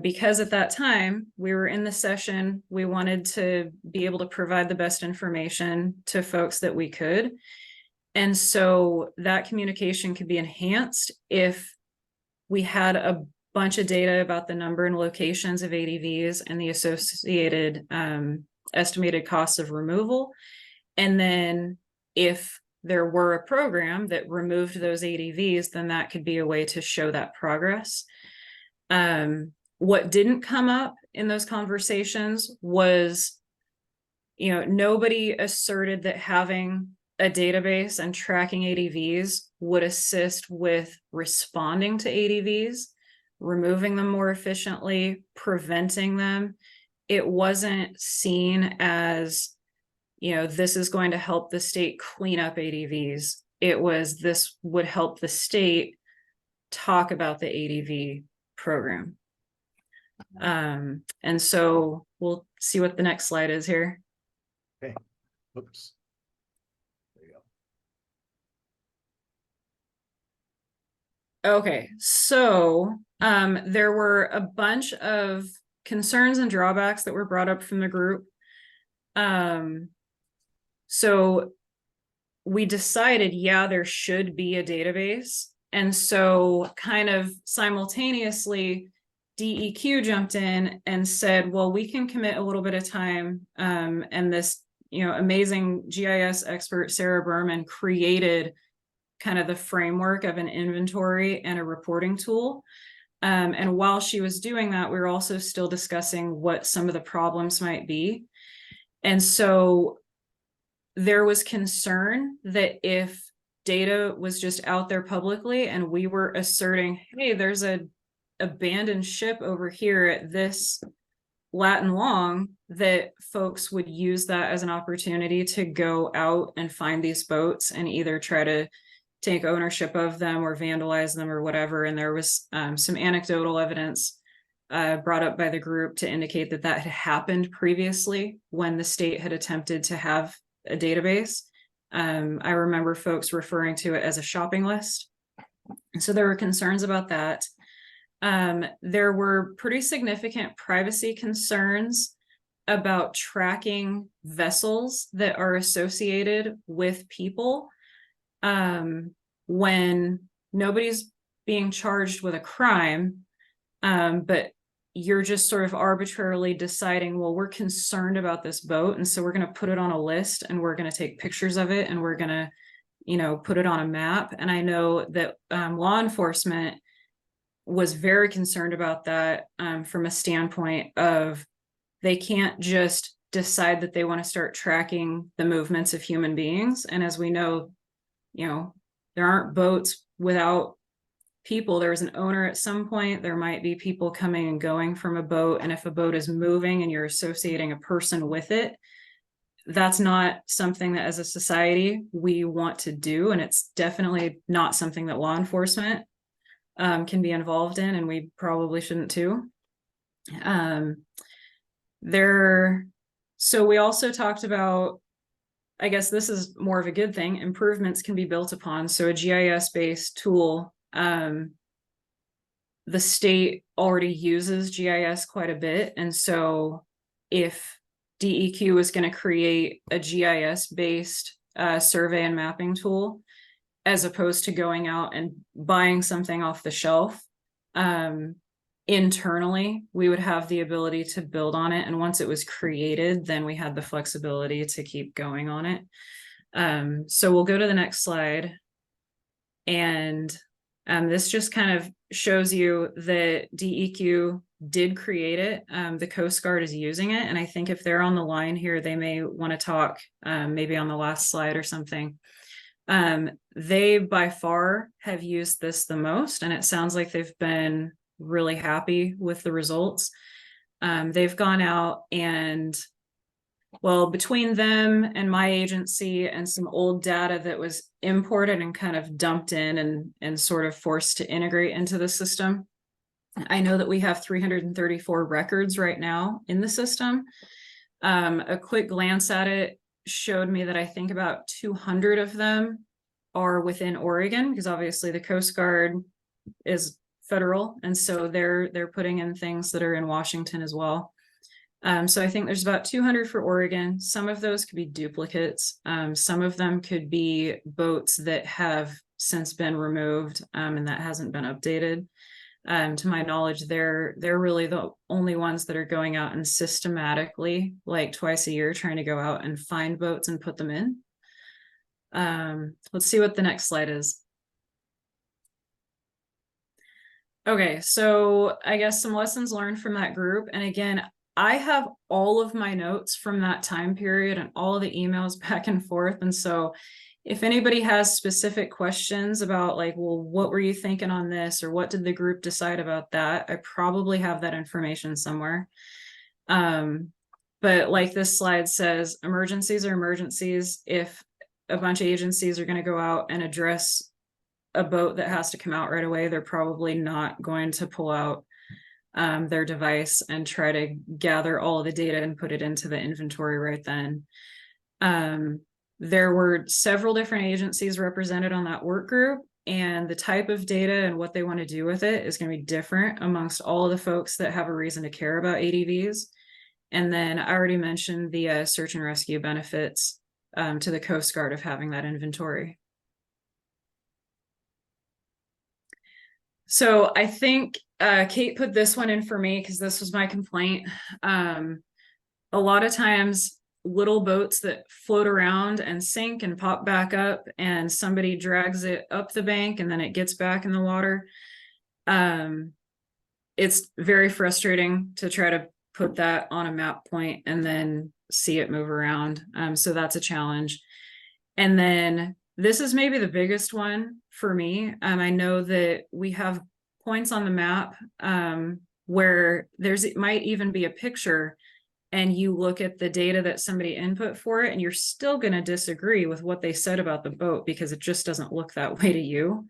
Because at that time we were in the session, we wanted to be able to provide the best information to folks that we could. And so that communication could be enhanced if we had a bunch of data about the number and locations of ADVs and the associated estimated costs of removal. And then if there were a program that removed those ADVs, then that could be a way to show that progress. What didn't come up in those conversations was, nobody asserted that having a database and tracking ADVs would assist with responding to ADVs, removing them more efficiently, preventing them. It wasn't seen as, this is going to help the state clean up ADVs. It was, this would help the state talk about the ADV program. And so we'll see what the next slide is here. Okay. Oops. There you go. Okay, so there were a bunch of concerns and drawbacks that were brought up from the group. So we decided, yeah, there should be a database. And so kind of simultaneously, DEQ jumped in and said, well, we can commit a little bit of time. And this, amazing GIS expert, Sarah Berman, created kind of the framework of an inventory and a reporting tool. And while she was doing that, we were also still discussing what some of the problems might be. And so there was concern that if data was just out there publicly and we were asserting, hey, there's a abandoned ship over here at this Latin long, that folks would use that as an opportunity to go out and find these boats and either try to take ownership of them or vandalize them or whatever. And there was some anecdotal evidence brought up by the group to indicate that that had happened previously when the state had attempted to have a database. I remember folks referring to it as a shopping list. And so there were concerns about that. There were pretty significant privacy concerns about tracking vessels that are associated with people when nobody's being charged with a crime, but you're just sort of arbitrarily deciding, well, we're concerned about this boat, and so we're going to put it on a list and we're going to take pictures of it and we're going to, put it on a map. And I know that law enforcement was very concerned about that from a standpoint of they can't just decide that they want to start tracking the movements of human beings. And as we know, there aren't boats without people. There was an owner at some point. There might be people coming and going from a boat. And if a boat is moving and you're associating a person with it, that's not something that as a society we want to do. And it's definitely not something that law enforcement can be involved in, and we probably shouldn't too. So we also talked about, I guess this is more of a good thing, improvements can be built upon. So a GIS-based tool, the state already uses GIS quite a bit. And so if DEQ is going to create a GIS-based survey and mapping tool, as opposed to going out and buying something off the shelf, internally, we would have the ability to build on it. And once it was created, then we had the flexibility to keep going on it. So we'll go to the next slide. And this just kind of shows you that DEQ did create it. The Coast Guard is using it. And I think if they're on the line here, they may want to talk maybe on the last slide or something. They by far have used this the most, and it sounds like they've been really happy with the results. They've gone out and, well, between them and my agency and some old data that was imported and kind of dumped in and sort of forced to integrate into the system, I know that we have 334 records right now in the system. A quick glance at it showed me that I think about 200 of them are within Oregon, because obviously the Coast Guard is federal, and so they're putting in things that are in Washington as well. So I think there's about 200 for Oregon. Some of those could be duplicates. Some of them could be boats that have since been removed, and that hasn't been updated. To my knowledge, they're really the only ones that are going out and systematically, like twice a year, trying to go out and find boats and put them in. Let's see what the next slide is. Okay, so I guess some lessons learned from that group. And again, I have all of my notes from that time period and all of the emails back and forth. And so if anybody has specific questions about like, well, what were you thinking on this? Or what did the group decide about that? I probably have that information somewhere. But like this slide says, emergencies are emergencies. If a bunch of agencies are going to go out and address a boat that has to come out right away, they're probably not going to pull out their device and try to gather all of the data and put it into the inventory right then. There were several different agencies represented on that work group, and the type of data and what they want to do with it is going to be different amongst all of the folks that have a reason to care about ADVs. And then I already mentioned the search and rescue benefits to the Coast Guard of having that inventory. So I think Kate put this one in for me because this was my complaint. A lot of times little boats that float around and sink and pop back up, and somebody drags it up the bank and then it gets back in the water. It's very frustrating to try to put that on a map point and then see it move around. So that's a challenge. And then this is maybe the biggest one for me. I know that we have points on the map where it might even be a picture, and you look at the data that somebody input for it, and you're still going to disagree with what they said about the boat because it just doesn't look that way to you.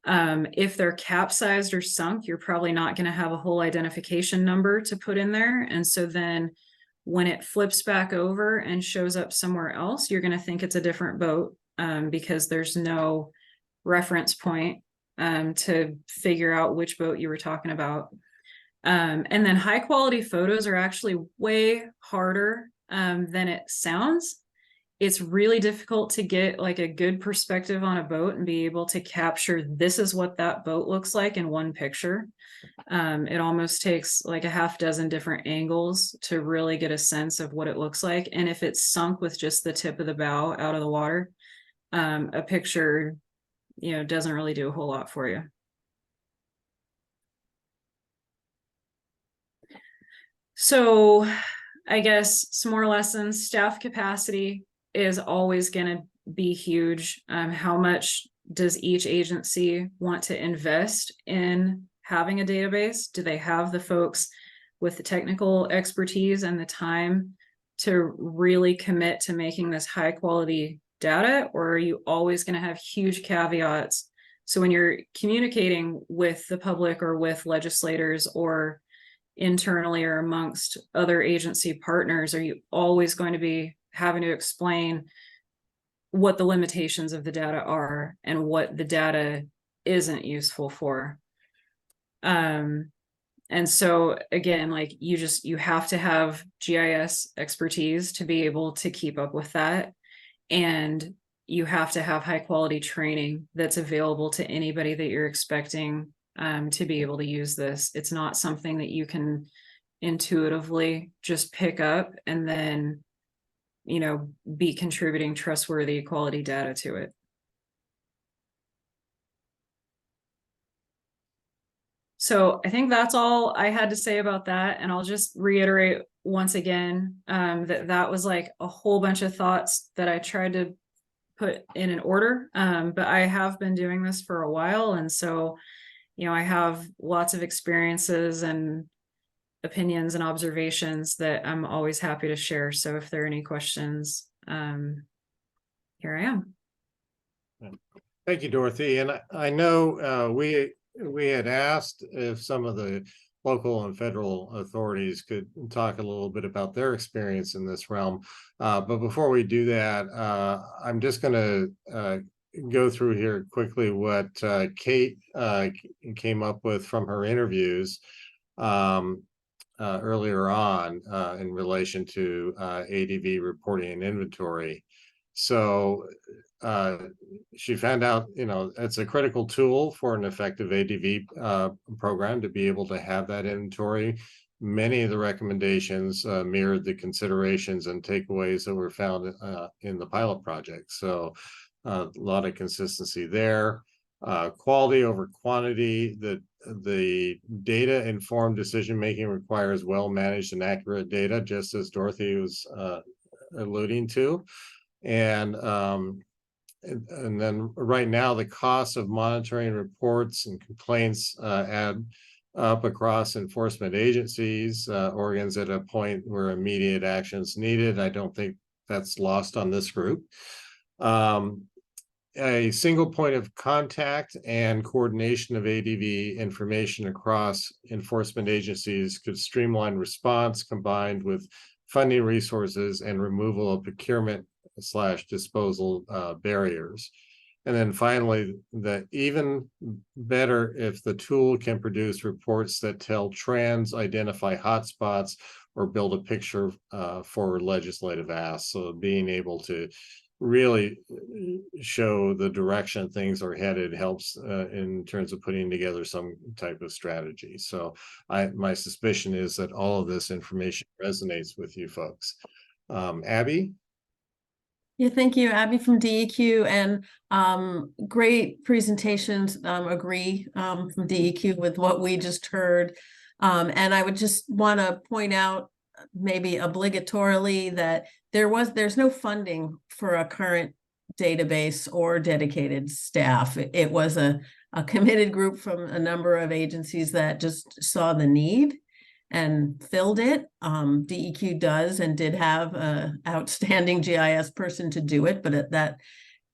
If they're capsized or sunk, you're probably not going to have a whole identification number to put in there. And so then when it flips back over and shows up somewhere else, you're going to think it's a different boat because there's no reference point to figure out which boat you were talking about. And then high quality photos are actually way harder than it sounds. It's really difficult to get like a good perspective on a boat and be able to capture this is what that boat looks like in one picture. It almost takes like a half dozen different angles to really get a sense of what it looks like. And if it's sunk with just the tip of the bow out of the water, a picture, doesn't really do a whole lot for you. So I guess some more lessons. Staff capacity is always going to be huge. How much does each agency want to invest in having a database? Do they have the folks with the technical expertise and the time to really commit to making this high quality data? Or are you always going to have huge caveats? So when you're communicating with the public or with legislators or internally or amongst other agency partners, are you always going to be having to explain what the limitations of the data are and what the data isn't useful for? And so again, like you have to have GIS expertise to be able to keep up with that. And you have to have high quality training that's available to anybody that you're expecting to be able to use this. It's not something that you can intuitively just pick up and then, be contributing trustworthy quality data to it. So I think that's all I had to say about that. And I'll just reiterate once again, that was like a whole bunch of thoughts that I tried to put in an order. But I have been doing this for a while. And so, I have lots of experiences and opinions and observations that I'm always happy to share. So if there are any questions, here I am. Thank you, Dorothy. And I know we had asked if some of the local and federal authorities could talk a little bit about their experience in this realm. But before we do that, I'm just going to go through here quickly what Kate came up with from her interviews earlier on in relation to ADV reporting and inventory. So she found out, it's a critical tool for an effective ADV program to be able to have that inventory. Many of the recommendations mirrored the considerations and takeaways that were found in the pilot project. So a lot of consistency there. Quality over quantity. The data informed decision making requires well managed and accurate data, just as Dorothy was alluding to. And then right now, the cost of monitoring reports and complaints add up across enforcement agencies. Oregon's at a point where immediate action is needed. I don't think that's lost on this group. A single point of contact and coordination of ADV information across enforcement agencies could streamline response combined with funding resources and removal of procurement/disposal barriers. And then finally, that even better if the tool can produce reports that tell trends, identify hotspots, or build a picture for legislative asks. So being able to really show the direction things are headed helps in terms of putting together some type of strategy. So my suspicion is that all of this information resonates with you folks. Abby? Yeah, thank you, Abby from DEQ, and great presentations. Agree from DEQ with what we just heard. And I would just want to point out, maybe obligatorily, that there's no funding for a current database or dedicated staff. It was a committed group from a number of agencies that just saw the need and filled it. DEQ does and did have an outstanding GIS person to do it, but that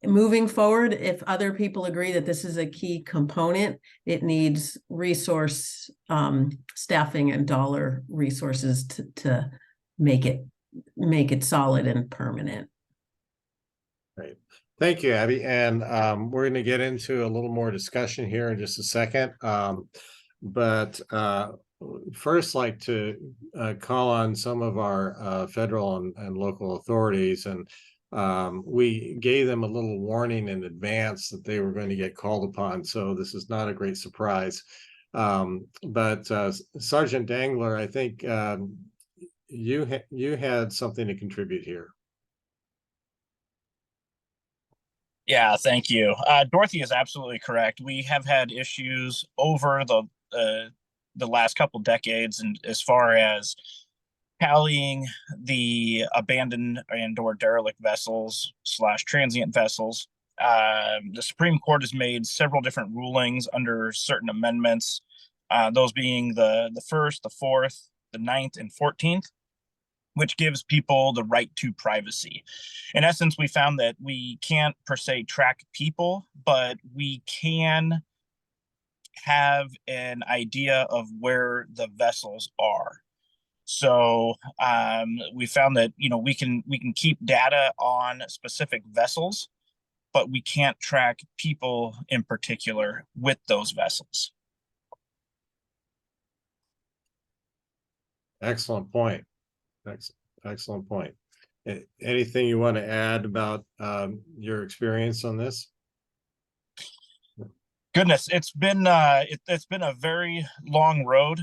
moving forward, if other people agree that this is a key component, it needs resource staffing and dollar resources to make it solid and permanent. Great. Thank you, Abby. And we're going to get into a little more discussion here in just a second. But first, like to call on some of our federal and local authorities, and we gave them a little warning in advance that they were going to get called upon. So this is not a great surprise. But Sergeant Dangler, I think you had something to contribute here. Yeah, thank you. Dorothy is absolutely correct. We have had issues over the last couple decades, and as far as tallying the abandoned and/or derelict vessels / transient vessels. The Supreme Court has made several different rulings under certain amendments, those being the 1st, the 4th, the 9th, and 14th, which gives people the right to privacy. In essence, we found that we can't per se track people, but we can have an idea of where the vessels are. So we found that we can keep data on specific vessels, but we can't track people in particular with those vessels. Excellent point. Excellent point. Anything you want to add about your experience on this? Goodness, it's been a very long road,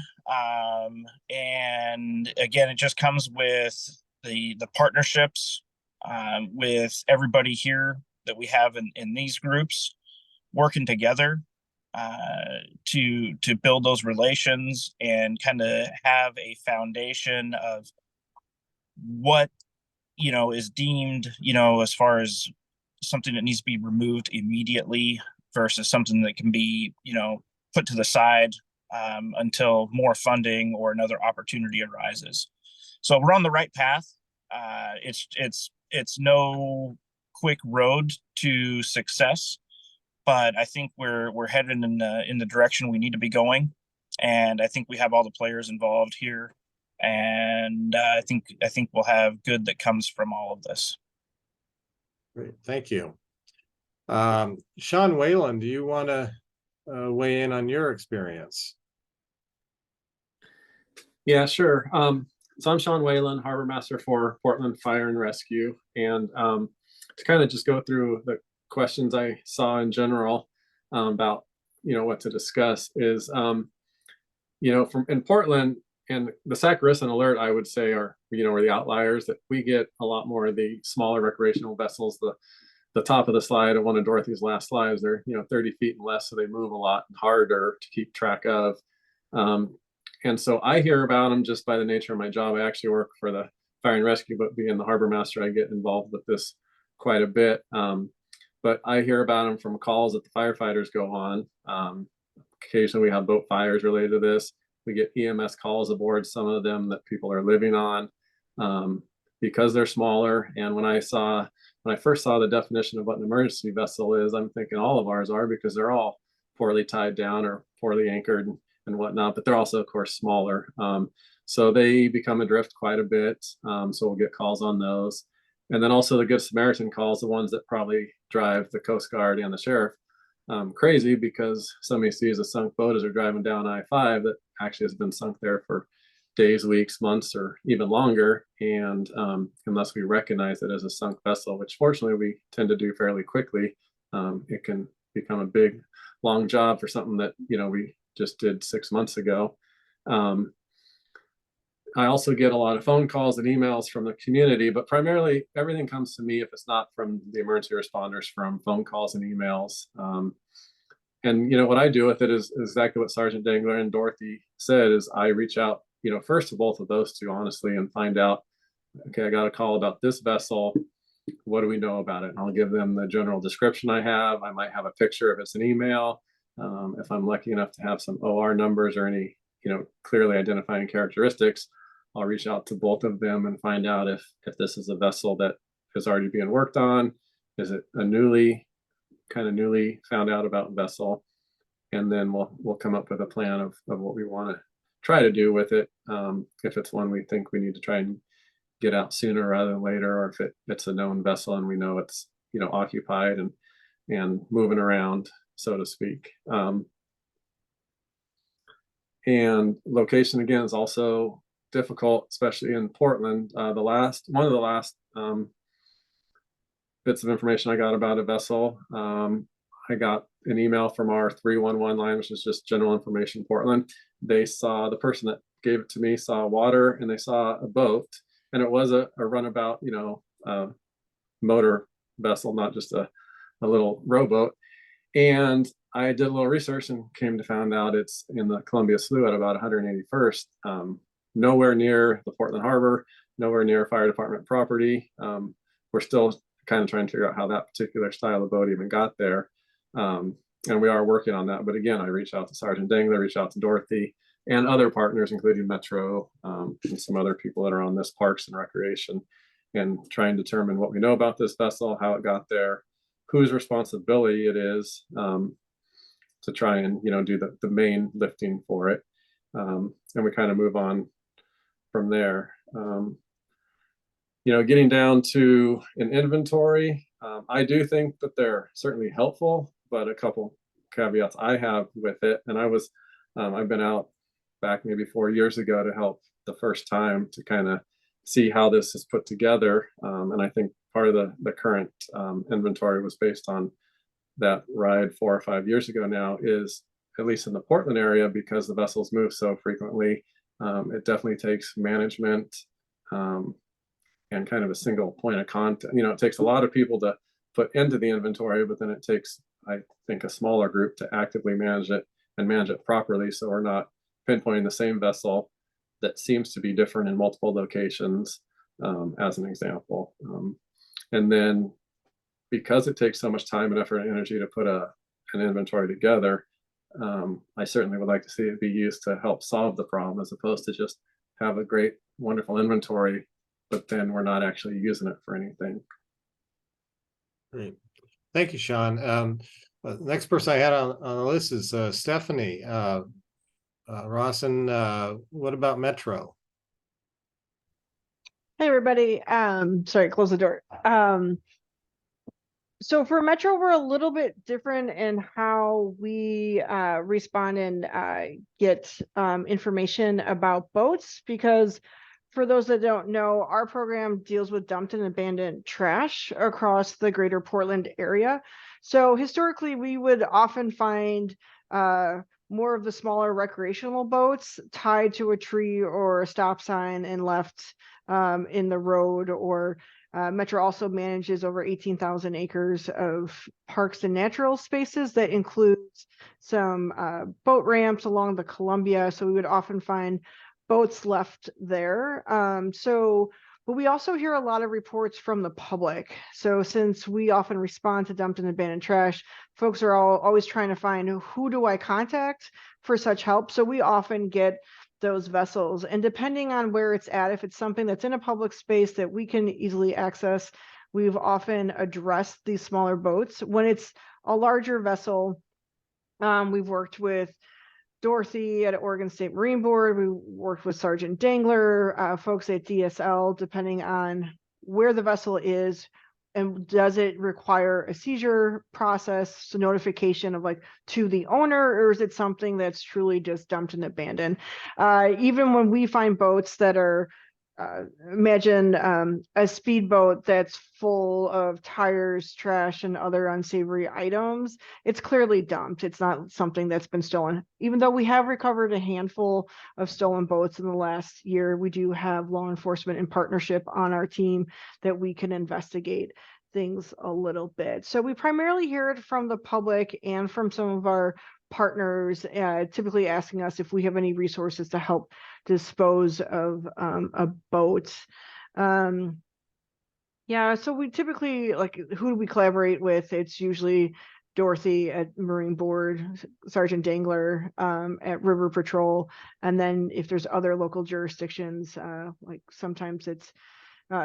and again, it just comes with the partnerships with everybody here that we have in these groups working together. to build those relations and kind of have a foundation of what is deemed, as far as something that needs to be removed immediately versus something that can be, put to the side until more funding or another opportunity arises. So we're on the right path. It's no quick road to success, but I think we're headed in the direction we need to be going, and I think we have all the players involved here, and I think we'll have good that comes from all of this. Great, thank you. Sean Whalen, do you want to weigh in on your experience? Yeah, sure. So I'm Sean Whalen, Harbor Master for Portland Fire and Rescue. And to kind of just go through the questions I saw in general about, what to discuss is, from in Portland and the Saccharissan Alert, I would say are the outliers, that we get a lot more of the smaller recreational vessels. The top of the slide of one of Dorothy's last slides, they're 30 feet and less, so they move a lot harder to keep track of. And so I hear about them just by the nature of my job. I actually work for the Fire and Rescue, but being the harbor master, I get involved with this quite a bit. But I hear about them from calls that the firefighters go on. Occasionally we have boat fires related to this. We get EMS calls aboard, some of them that people are living on because they're smaller. And when I first saw the definition of what an emergency vessel is, I'm thinking all of ours are, because they're all poorly tied down or poorly anchored and whatnot, but they're also, of course, smaller. So they become adrift quite a bit. So we'll get calls on those. And then also the Good Samaritan calls, the ones that probably drive the Coast Guard and the sheriff crazy, because somebody sees a sunk boat as they're driving down I-5 that actually has been sunk there for days, weeks, months, or even longer. And unless we recognize it as a sunk vessel, which fortunately we tend to do fairly quickly, it can become a big, long job for something that, we just did 6 months ago. I also get a lot of phone calls and emails from the community, but primarily everything comes to me, if it's not from the emergency responders, from phone calls and emails. And what I do with it is exactly what Sergeant Dangler and Dorothy said, is I reach out, first to both of those two, honestly, and find out, okay, I got a call about this vessel. What do we know about it? And I'll give them the general description I have. I might have a picture if it's an email. If I'm lucky enough to have some OR numbers or any, clearly identifying characteristics, I'll reach out to both of them and find out if this is a vessel that is already being worked on. Is it a newly found out about vessel? And then we'll come up with a plan of what we want to try to do with it. If it's one we think we need to try and get out sooner rather than later, or if it's a known vessel and we know it's occupied and moving around, so to speak. And location, again, is also difficult, especially in Portland. One of the last bits of information I got about a vessel, I got an email from our 311 line, which is just general information Portland. The person that gave it to me saw water and they saw a boat, and it was a runabout, motor vessel, not just a little rowboat. And I did a little research and came to find out it's in the Columbia Slough at about 181st, nowhere near the Portland Harbor, nowhere near fire department property. We're still kind of trying to figure out how that particular style of boat even got there. And we are working on that. But again, I reached out to Sergeant Dangler, reached out to Dorothy and other partners, including Metro and some other people that are on this, Parks and Recreation, and try and determine what we know about this vessel, how it got there, whose responsibility it is to try and do the main lifting for it, and we kind of move on from there. Getting down to an inventory, I do think that they're certainly helpful, but a couple caveats I have with it, and I've been out back maybe 4 years ago to help the first time to kind of see how this is put together, and I think part of the current inventory was based on that ride 4 or 5 years ago now, is at least in the Portland area, because the vessels move so frequently, it definitely takes management and kind of a single point of contact. It takes a lot of people to put into the inventory, but then it takes I think, a smaller group to actively manage it and manage it properly. So we're not pinpointing the same vessel that seems to be different in multiple locations, as an example. And then because it takes so much time and effort and energy to put an inventory together, I certainly would like to see it be used to help solve the problem, as opposed to just have a great, wonderful inventory, but then we're not actually using it for anything. Great. Thank you, Sean. Next person I had on the list is Stephanie. Rawson, what about Metro? Hey, everybody. Sorry, close the door. So for Metro, we're a little bit different in how we respond and get information about boats, because for those that don't know, our program deals with dumped and abandoned trash across the greater Portland area. So historically, we would often find more of the smaller recreational boats tied to a tree or a stop sign and left in the road. Or Metro also manages over 18,000 acres of parks and natural spaces that includes some boat ramps along the Columbia. So we would often find boats left there. But we also hear a lot of reports from the public. So since we often respond to dumped and abandoned trash, folks are always trying to find, who do I contact for such help? So we often get those vessels, and depending on where it's at, if it's something that's in a public space that we can easily access, we've often addressed these smaller boats. When it's a larger vessel, we've worked with Dorothy at Oregon State Marine Board. We worked with Sergeant Dangler, folks at DSL, depending on where the vessel is and does it require a seizure process, so notification of to the owner, or is it something that's truly just dumped and abandoned? Even when we find boats that are imagine a speedboat that's full of tires, trash, and other unsavory items. It's clearly dumped. It's not something that's been stolen. Even though we have recovered a handful of stolen boats in the last year, we do have law enforcement in partnership on our team that we can investigate things a little bit. So we primarily hear it from the public and from some of our partners, typically asking us if we have any resources to help dispose of a boat. Yeah, so we typically, who do we collaborate with? It's usually Dorothy at Marine Board, Sergeant Dangler at River Patrol, and then if there's other local jurisdictions, sometimes it's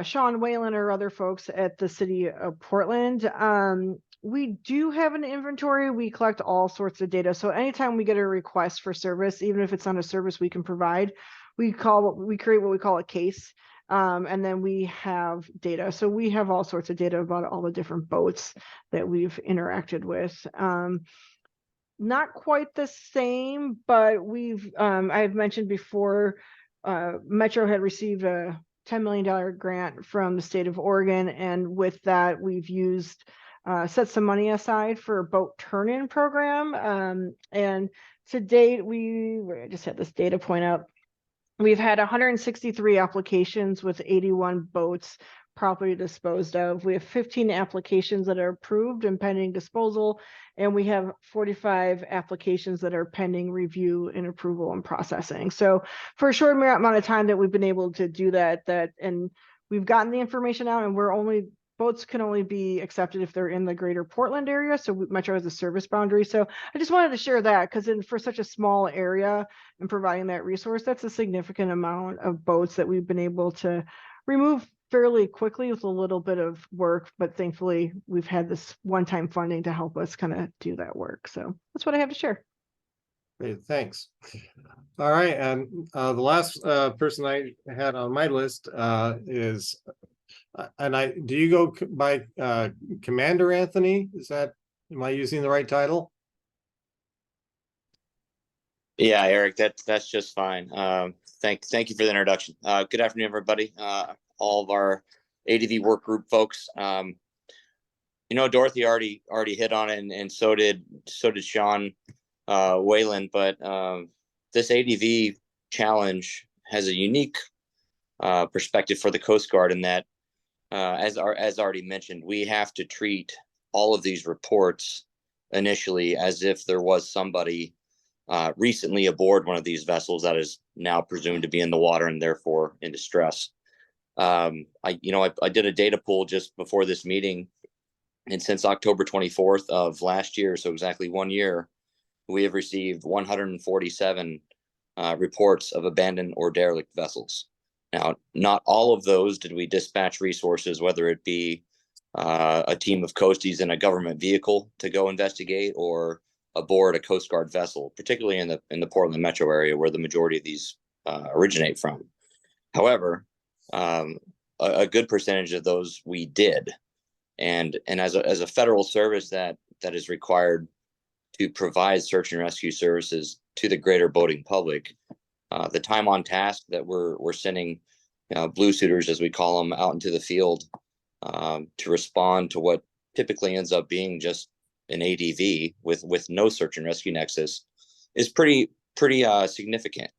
Sean Whalen or other folks at the city of Portland. We do have an inventory. We collect all sorts of data. So anytime we get a request for service, even if it's not a service we can provide, we create what we call a case. And then we have data. So we have all sorts of data about all the different boats that we've interacted with. Not quite the same, but I've mentioned before, Metro had received a $10 million grant from the state of Oregon. And with that, we've set some money aside for a boat turn-in program. And to date, I just had this data point up. We've had 163 applications with 81 boats properly disposed of. We have 15 applications that are approved and pending disposal, and we have 45 applications that are pending review and approval and processing. So for a short amount of time that we've been able to do that, and we've gotten the information out, and boats can only be accepted if they're in the greater Portland area. So Metro has a service boundary. So I just wanted to share that, because for such a small area and providing that resource, that's a significant amount of boats that we've been able to remove fairly quickly with a little bit of work. But thankfully, we've had this one-time funding to help us kind of do that work. So that's what I have to share. Great, thanks. All right, and the last person I had on my list is, do you go by Commander Anthony? Am I using the right title? Yeah, Eric, that's just fine. Thank you for the introduction. Good afternoon, everybody. All of our ADV work group folks. Dorothy already hit on it, and so did Sean Whalen. But this ADV challenge has a unique perspective for the Coast Guard in that, as already mentioned, we have to treat all of these reports initially as if there was somebody recently aboard one of these vessels that is now presumed to be in the water and therefore in distress. I did a data pool just before this meeting, and since October 24th of last year, so exactly 1 year, we have received 147 reports of abandoned or derelict vessels. Now, not all of those did we dispatch resources, whether it be a team of coasties in a government vehicle to go investigate or aboard a Coast Guard vessel, particularly in the Portland metro area where the majority of these originate from. However, a good percentage of those we did, and as a federal service that is required to provide search and rescue services to the greater boating public, the time on task that we're sending blue suiters, as we call them, out into the field to respond to what typically ends up being just an ADV with no search and rescue nexus is pretty significant.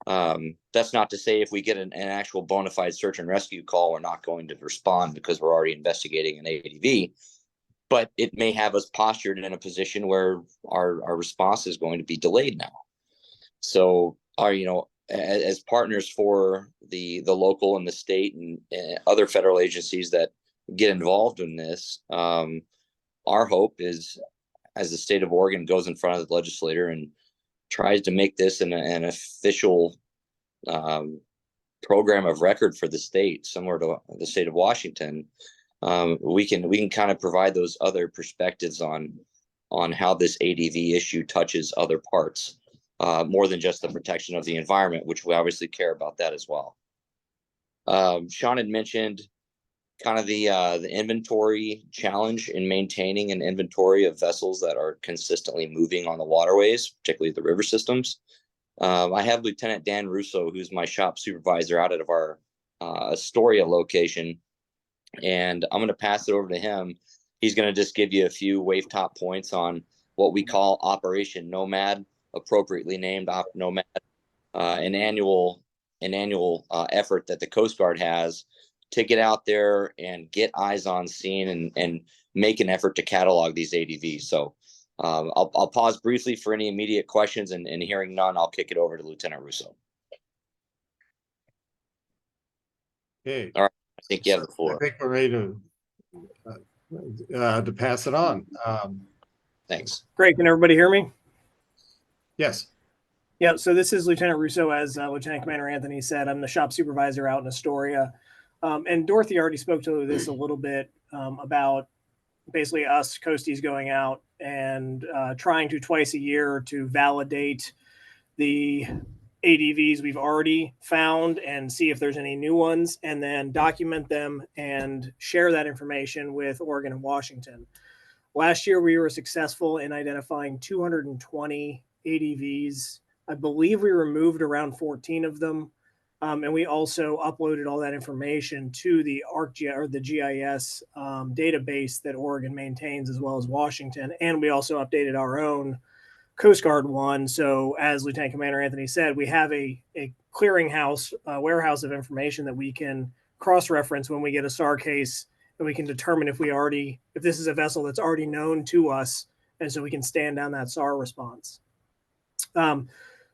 That's not to say if we get an actual bona fide search and rescue call, we're not going to respond because we're already investigating an ADV, but it may have us postured in a position where our response is going to be delayed now. So as partners for the local and the state and other federal agencies that get involved in this, our hope is, as the state of Oregon goes in front of the legislator and tries to make this an official program of record for the state, similar to the state of Washington, we can kind of provide those other perspectives on how this ADV issue touches other parts, more than just the protection of the environment, which we obviously care about that as well. Sean had mentioned kind of the inventory challenge in maintaining an inventory of vessels that are consistently moving on the waterways, particularly the river systems. I have Lieutenant Dan Russo, who's my shop supervisor out of our Astoria location, and I'm going to pass it over to him. He's going to just give you a few wave top points on what we call Operation Nomad, appropriately named Nomad, an annual effort that the Coast Guard has to get out there and get eyes on scene and make an effort to catalog these ADVs. So I'll pause briefly for any immediate questions, and hearing none, I'll kick it over to Lieutenant Russo. Okay. All right. I think you have the floor. I think we're ready to pass it on. Thanks. Great. Can everybody hear me? Yes. Yeah. So this is Lieutenant Russo, as Lieutenant Commander Anthony said. I'm the shop supervisor out in Astoria. And Dorothy already spoke to this a little bit about basically us coasties going out and trying to twice a year to validate the ADVs we've already found and see if there's any new ones, and then document them and share that information with Oregon and Washington. Last year, we were successful in identifying 220 ADVs. I believe we removed around 14 of them. And we also uploaded all that information to the ArcGIS or the GIS database that Oregon maintains, as well as Washington. And we also updated our own Coast Guard one. So as Lieutenant Commander Anthony said, we have a clearinghouse, warehouse of information that we can cross-reference when we get a SAR case, and we can determine if this is a vessel that's already known to us, and so we can stand down that SAR response.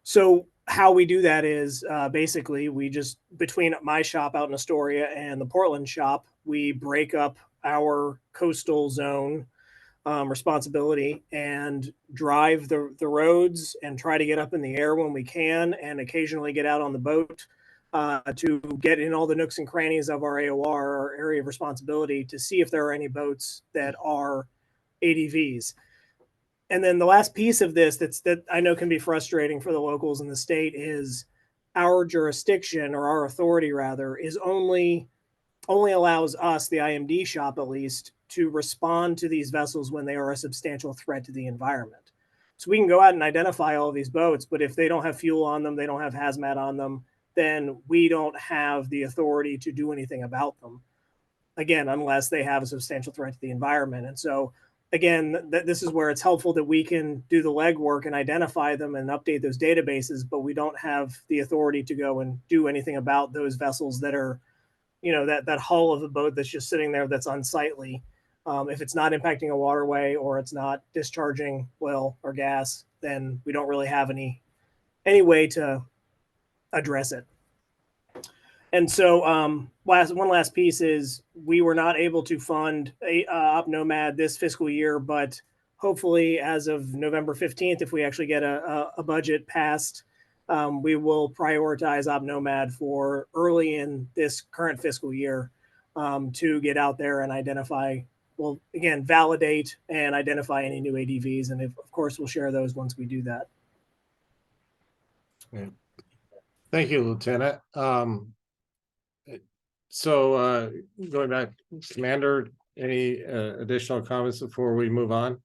So how we do that is basically we just, between my shop out in Astoria and the Portland shop, we break up our coastal zone responsibility and drive the roads and try to get up in the air when we can, and occasionally get out on the boat to get in all the nooks and crannies of our AOR, our area of responsibility, to see if there are any boats that are ADVs. And then the last piece of this that I know can be frustrating for the locals in the state is our jurisdiction, or our authority rather, is only allows us, the IMD shop at least, to respond to these vessels when they are a substantial threat to the environment. So we can go out and identify all of these boats, but if they don't have fuel on them, they don't have hazmat on them, then we don't have the authority to do anything about them. Again, unless they have a substantial threat to the environment. And so again, this is where it's helpful that we can do the legwork and identify them and update those databases, but we don't have the authority to go and do anything about those vessels that are, that hull of a boat that's just sitting there that's unsightly. If it's not impacting a waterway or it's not discharging oil or gas, then we don't really have any way to address it. And so one last piece is we were not able to fund OpNomad this fiscal year, but hopefully as of November 15th, if we actually get a budget passed, we will prioritize OpNomad for early in this current fiscal year to get out there and identify, well, again, validate and identify any new ADVs. And of course, we'll share those once we do that. Thank you, Lieutenant. So going back, Commander, any additional comments before we move on?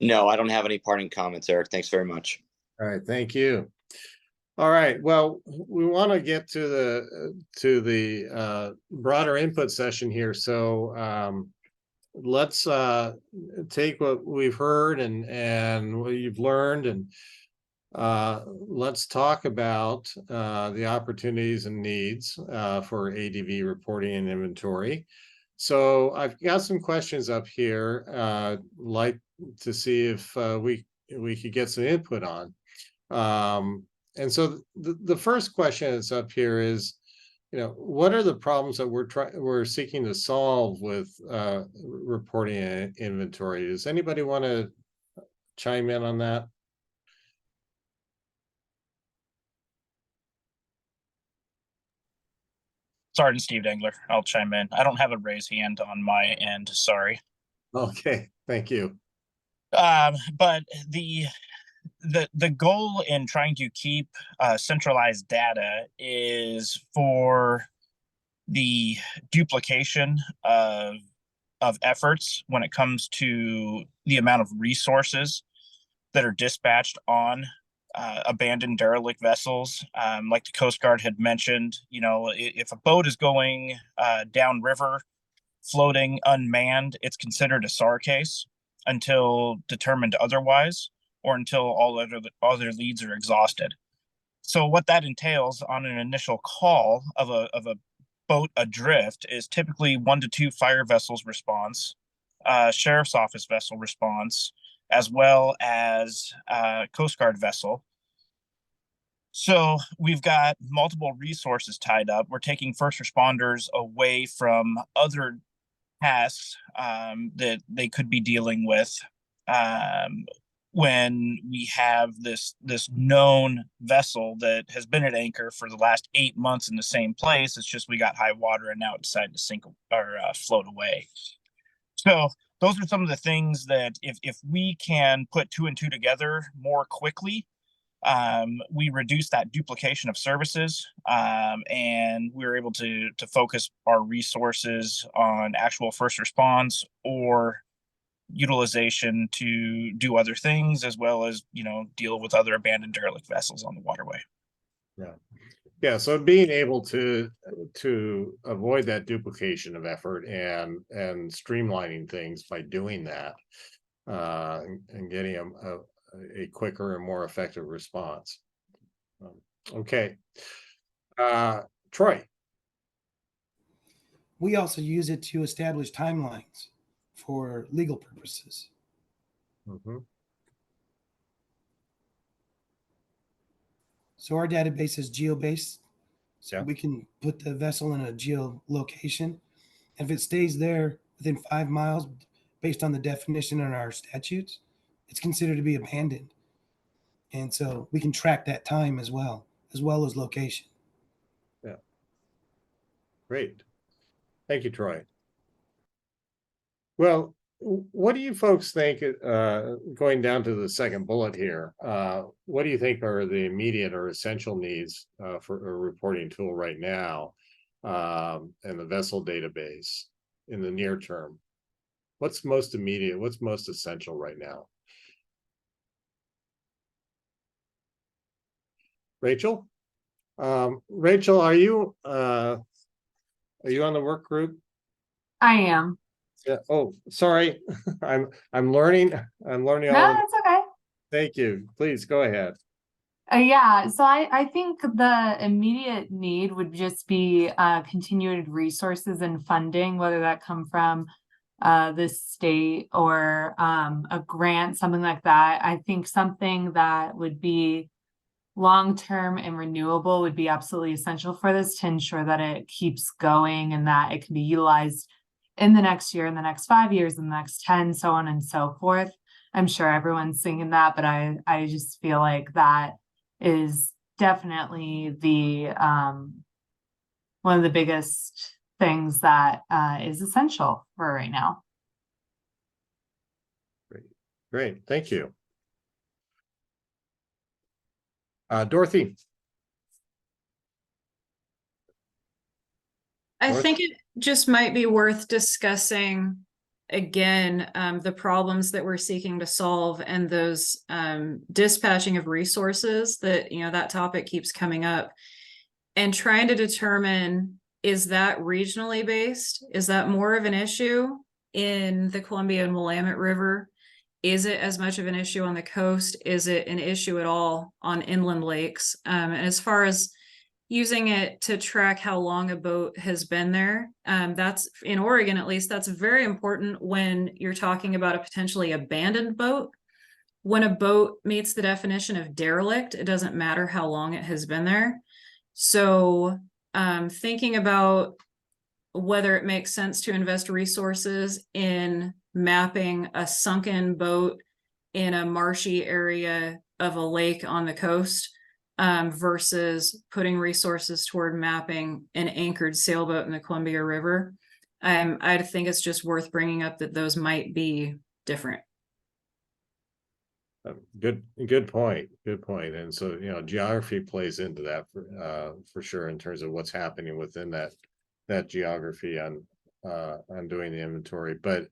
No, I don't have any parting comments, Eric. Thanks very much. All right, thank you. All right, well, we want to get to the broader input session here. So let's take what we've heard and what you've learned, and let's talk about the opportunities and needs for ADV reporting and inventory. So I've got some questions up here, like to see if we could get some input on. And so the first question that's up here is, what are the problems that we're seeking to solve with reporting and inventory? Does anybody want to chime in on that? Sergeant Steve Dengler, I'll chime in. I don't have a raised hand on my end, sorry. Okay, thank you. But the goal in trying to keep centralized data is for the duplication of efforts when it comes to the amount of resources that are dispatched on abandoned derelict vessels. Like the Coast Guard had mentioned, if a boat is going downriver, floating unmanned, it's considered a SAR case until determined otherwise, or until all other leads are exhausted. So what that entails on an initial call of a boat adrift is typically 1 to 2 fire vessels response, sheriff's office vessel response, as well as Coast Guard vessel. So we've got multiple resources tied up. We're taking first responders away from other tasks that they could be dealing with when we have this known vessel that has been at anchor for the last 8 months in the same place. It's just we got high water and now it decided to sink or float away. So those are some of the things that if we can put 2 and 2 together more quickly, we reduce that duplication of services, and we're able to focus our resources on actual first response or utilization to do other things, as well as deal with other abandoned derelict vessels on the waterway. Yeah, so being able to avoid that duplication of effort and streamlining things by doing that and getting a quicker and more effective response. Okay, Troy. We also use it to establish timelines for legal purposes. Mm-hmm. So our database is geo-based. So we can put the vessel in a geolocation. And if it stays there within 5 miles, based on the definition in our statutes, it's considered to be abandoned. And so we can track that time as well as location. Yeah. Great. Thank you, Troy. Well, what do you folks think, going down to the second bullet here, what do you think are the immediate or essential needs for a reporting tool right now and the vessel database in the near term? What's most immediate? What's most essential right now? Rachel? Rachel, are you on the work group? I am. Yeah. Oh, sorry. I'm learning. No, that's okay. Thank you. Please go ahead. Yeah, so I think the immediate need would just be continued resources and funding, whether that come from the state or a grant, something like that. I think something that would be long-term and renewable would be absolutely essential for this to ensure that it keeps going and that it can be utilized in the next year, in the next 5 years, in the next 10, so on and so forth. I'm sure everyone's singing that, but I just feel like that is definitely the one of the biggest things that is essential for right now. Great, thank you. Dorothy. I think it just might be worth discussing again the problems that we're seeking to solve and those dispatching of resources that, you know, that topic keeps coming up, and trying to determine, is that regionally based? Is that more of an issue in the Columbia and Willamette River? Is it as much of an issue on the coast? Is it an issue at all on inland lakes? And as far as using it to track how long a boat has been there, that's in Oregon, at least, that's very important when you're talking about a potentially abandoned boat. When a boat meets the definition of derelict, it doesn't matter how long it has been there. So thinking about whether it makes sense to invest resources in mapping a sunken boat in a marshy area of a lake on the coast versus putting resources toward mapping an anchored sailboat in the Columbia River. I think it's just worth bringing up that those might be different. Good point. And so, you know, geography plays into that for sure in terms of what's happening within that geography on doing the inventory. But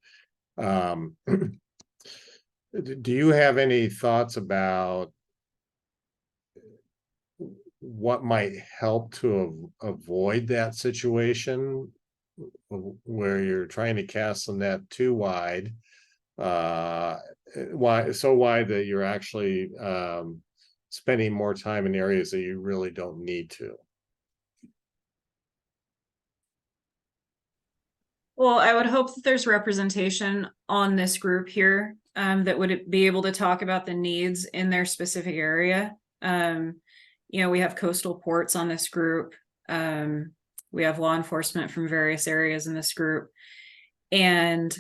do you have any thoughts about what might help to avoid that situation where you're trying to cast the net too wide, so wide that you're actually spending more time in areas that you really don't need to? Well, I would hope that there's representation on this group here that would be able to talk about the needs in their specific area. You know, we have coastal ports on this group. We have law enforcement from various areas in this group. And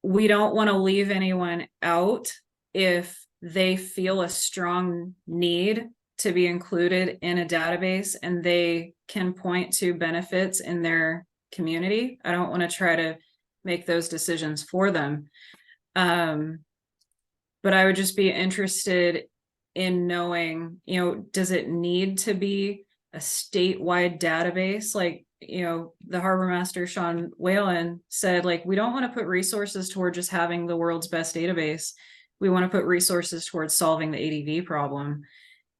we don't want to leave anyone out if they feel a strong need to be included in a database and they can point to benefits in their community. I don't want to try to make those decisions for them. But I would just be interested in knowing, you know, does it need to be a statewide database? Like, you know, the harbor master, Sean Whalen, said, like, we don't want to put resources toward just having the world's best database. We want to put resources towards solving the ADV problem.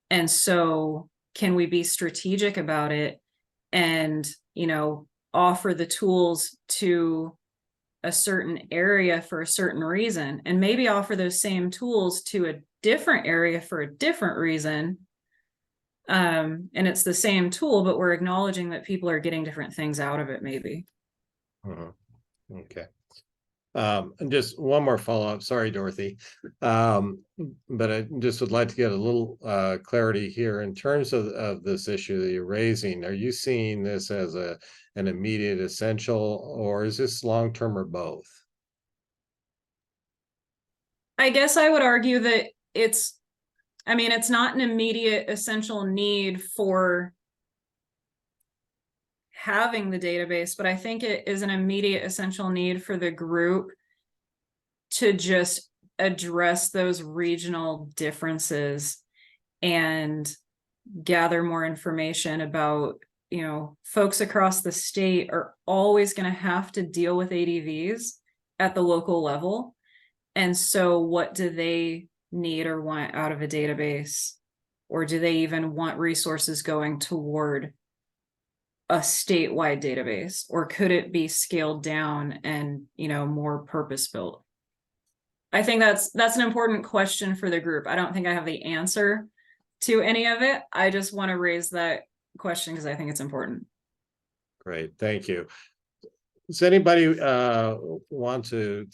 And so can we be strategic about it and, you know, offer the tools to a certain area for a certain reason, and maybe offer those same tools to a different area for a different reason. And it's the same tool, but we're acknowledging that people are getting different things out of it, maybe. Okay. And just one more follow-up. Sorry, Dorothy. But I just would like to get a little clarity here in terms of this issue that you're raising. Are you seeing this as an immediate essential, or is this long-term, or both? I guess I would argue that it's not an immediate essential need for having the database, but I think it is an immediate essential need for the group to just address those regional differences and gather more information about, you know, folks across the state are always going to have to deal with ADVs at the local level. And so what do they need or want out of a database? Or do they even want resources going toward a statewide database? Or could it be scaled down and, you know, more purpose-built? I think that's an important question for the group. I don't think I have the answer, to any of it. I just want to raise that question because I think it's important. Great, thank you. Does anybody want to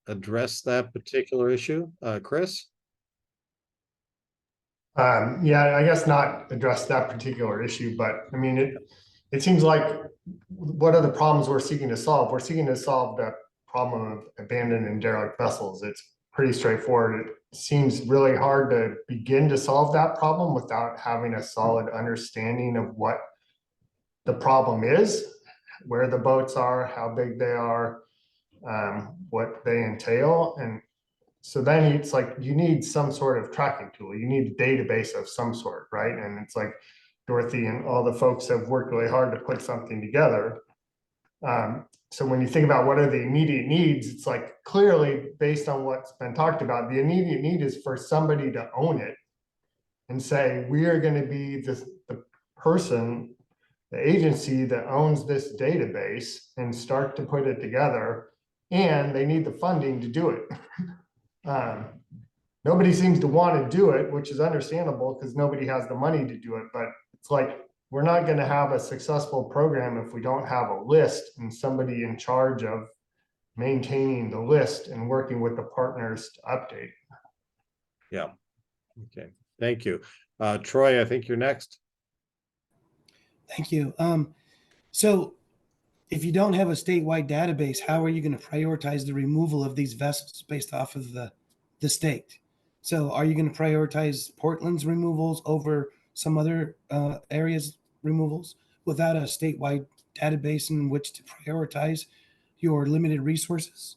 address that particular issue? Chris? Yeah, I guess not address that particular issue, but I mean, it seems like what are the problems we're seeking to solve? We're seeking to solve the problem of abandoned and derelict vessels. It's pretty straightforward. It seems really hard to begin to solve that problem without having a solid understanding of what the problem is, where the boats are, how big they are, what they entail. And so then it's like you need some sort of tracking tool. You need a database of some sort, right? And it's like Dorothy and all the folks have worked really hard to put something together. So when you think about what are the immediate needs, it's like clearly based on what's been talked about, the immediate need is for somebody to own it and say, we are going to be the person, the agency that owns this database, and start to put it together. And they need the funding to do it. Nobody seems to want to do it, which is understandable because nobody has the money to do it. But it's like, we're not going to have a successful program if we don't have a list and somebody in charge of maintaining the list and working with the partners to update. Yeah. Okay. Thank you. Troy, I think you're next. Thank you. So if you don't have a statewide database, how are you going to prioritize the removal of these vessels based off of the state? So are you going to prioritize Portland's removals over some other areas removals without a statewide database in which to prioritize your limited resources?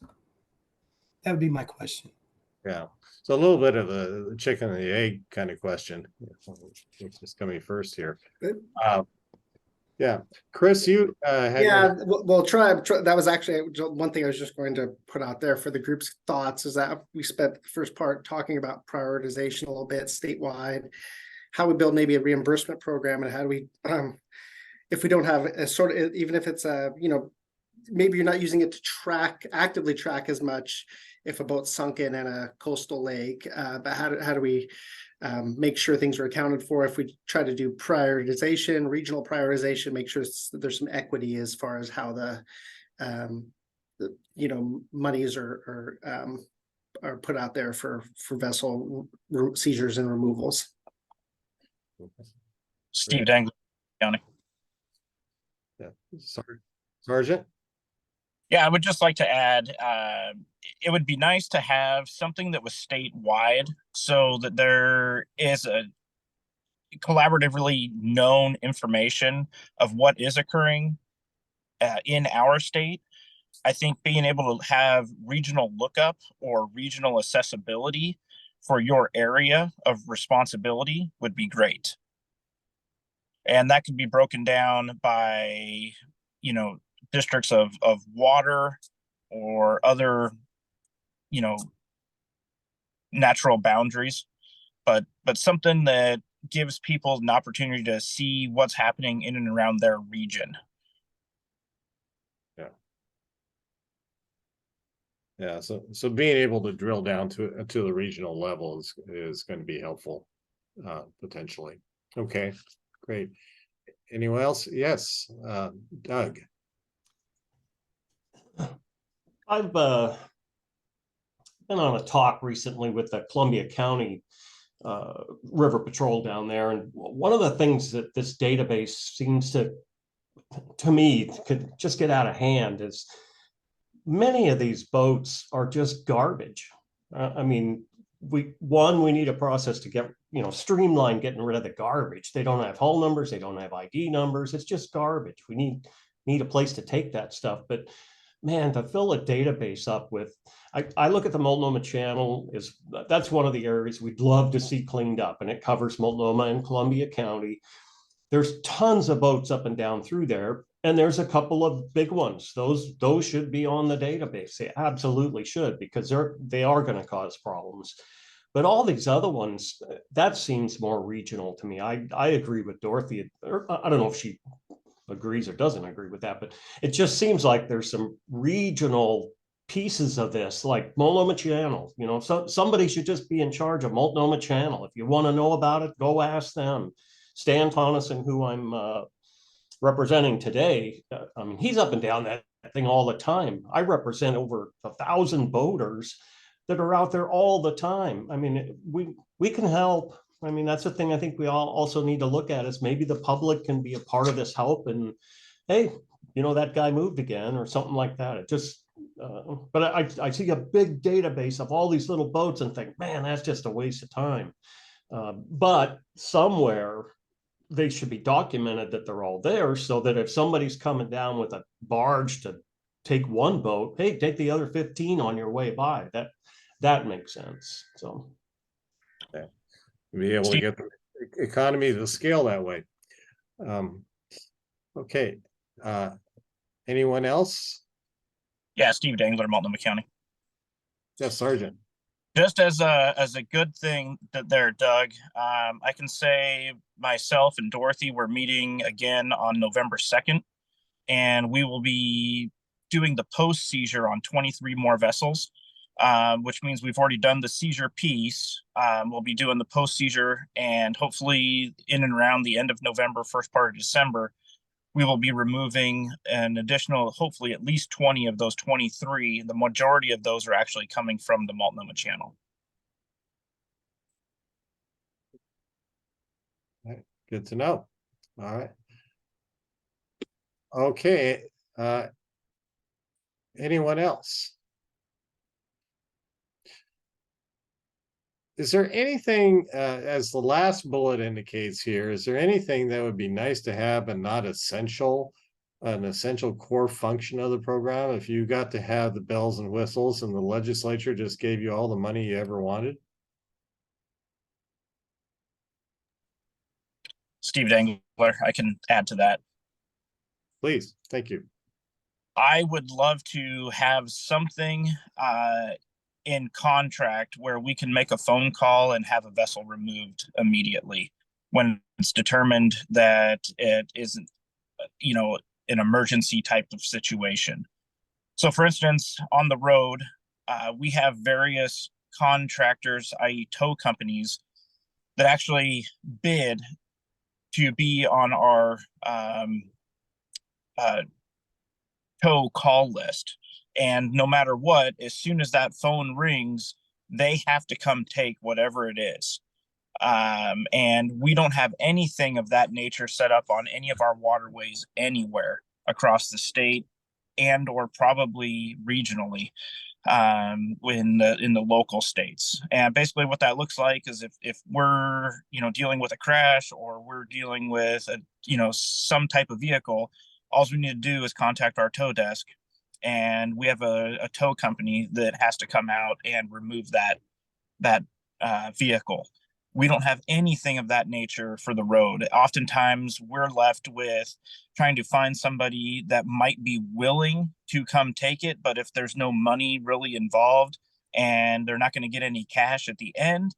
That would be my question. Yeah. So a little bit of a chicken and the egg kind of question. It's just coming first here. Yeah, Chris, you yeah, well, try that was actually one thing I was just going to put out there for the group's thoughts, is that we spent the first part talking about prioritization a little bit statewide, how we build maybe a reimbursement program, and how do we if we don't have a sort of, even if it's a, you know, maybe you're not using it to actively track as much if a boat's sunken in a coastal lake, but how do we make sure things are accounted for? If we try to do prioritization, regional prioritization, make sure there's some equity as far as how the you know, monies are put out there for vessel seizures and removals. Steve Dangler, County. Yeah, Sergeant. Yeah, I would just like to add, it would be nice to have something that was statewide so that there is a collaboratively known information of what is occurring in our state. I think being able to have regional lookup or regional accessibility for your area of responsibility would be great. And that could be broken down by, you know, districts of water or other, you know, natural boundaries, but something that gives people an opportunity to see what's happening in and around their region. Yeah, so being able to drill down to the regional level is going to be helpful, potentially. Okay, great. Anyone else? Yes, Doug. I've been on a talk recently with the Columbia County River Patrol down there, and one of the things that this database seems to me could just get out of hand is many of these boats are just garbage. I mean, we need a process to get, you know, streamline getting rid of the garbage. They don't have hull numbers, they don't have ID numbers. It's just garbage. We need a place to take that stuff. But man, to fill a database up with, I look at the Multnomah Channel, that's one of the areas we'd love to see cleaned up, and it covers Multnomah and Columbia County. There's tons of boats up and down through there, and there's a couple of big ones. Those should be on the database. They absolutely should, because they are going to cause problems. But all these other ones, that seems more regional to me. I agree with Dorothy. I don't know if she agrees or doesn't agree with that, but it just seems like there's some regional pieces of this, like Multnomah Channel. You know, so somebody should just be in charge of Multnomah Channel. If you want to know about it, go ask them. Stan Tonneson, who I'm representing today, I mean, he's up and down that thing all the time. I represent over 1,000 boaters that are out there all the time. I mean, we can help. I mean, that's the thing I think we all also need to look at, is maybe the public can be a part of this help. And hey, you know, that guy moved again or something like that. It just, but I see a big database of all these little boats and think, man, that's just a waste of time. But somewhere they should be documented that they're all there, so that if somebody's coming down with a barge to take one boat, hey, take the other 15 on your way by. That makes sense. So yeah, be able to get the economy to scale that way. Okay, anyone else? Yeah, Steve Dangler, Multnomah County. Yes, Sergeant. Just as a good thing that there, Doug, I can say myself and Dorothy were meeting again on November 2nd, and we will be doing the post seizure on 23 more vessels, which means we've already done the seizure piece. We'll be doing the post seizure, and hopefully in and around the end of November, first part of December, we will be removing an additional, hopefully at least 20 of those 23. The majority of those are actually coming from the Multnomah Channel. All right, good to know. All right. Okay. Anyone else? Is there anything, as the last bullet indicates here, is there anything that would be nice to have but not essential, an essential core function of the program, if you got to have the bells and whistles and the legislature just gave you all the money you ever wanted? Steve Dangler, I can add to that. Please, thank you. I would love to have something in contract where we can make a phone call and have a vessel removed immediately when it's determined that it isn't, you know, an emergency type of situation. So for instance, on the road, we have various contractors, i.e. tow companies, that actually bid to be on our tow call list. And no matter what, as soon as that phone rings, they have to come take whatever it is. And we don't have anything of that nature set up on any of our waterways anywhere across the state and or probably regionally in the local states. And basically what that looks like is if we're, you know, dealing with a crash or we're dealing with a, you know, some type of vehicle, all we need to do is contact our tow desk, and we have a tow company that has to come out and remove that vehicle. We don't have anything of that nature for the road. Oftentimes we're left with trying to find somebody that might be willing to come take it, but if there's no money really involved and they're not going to get any cash at the end,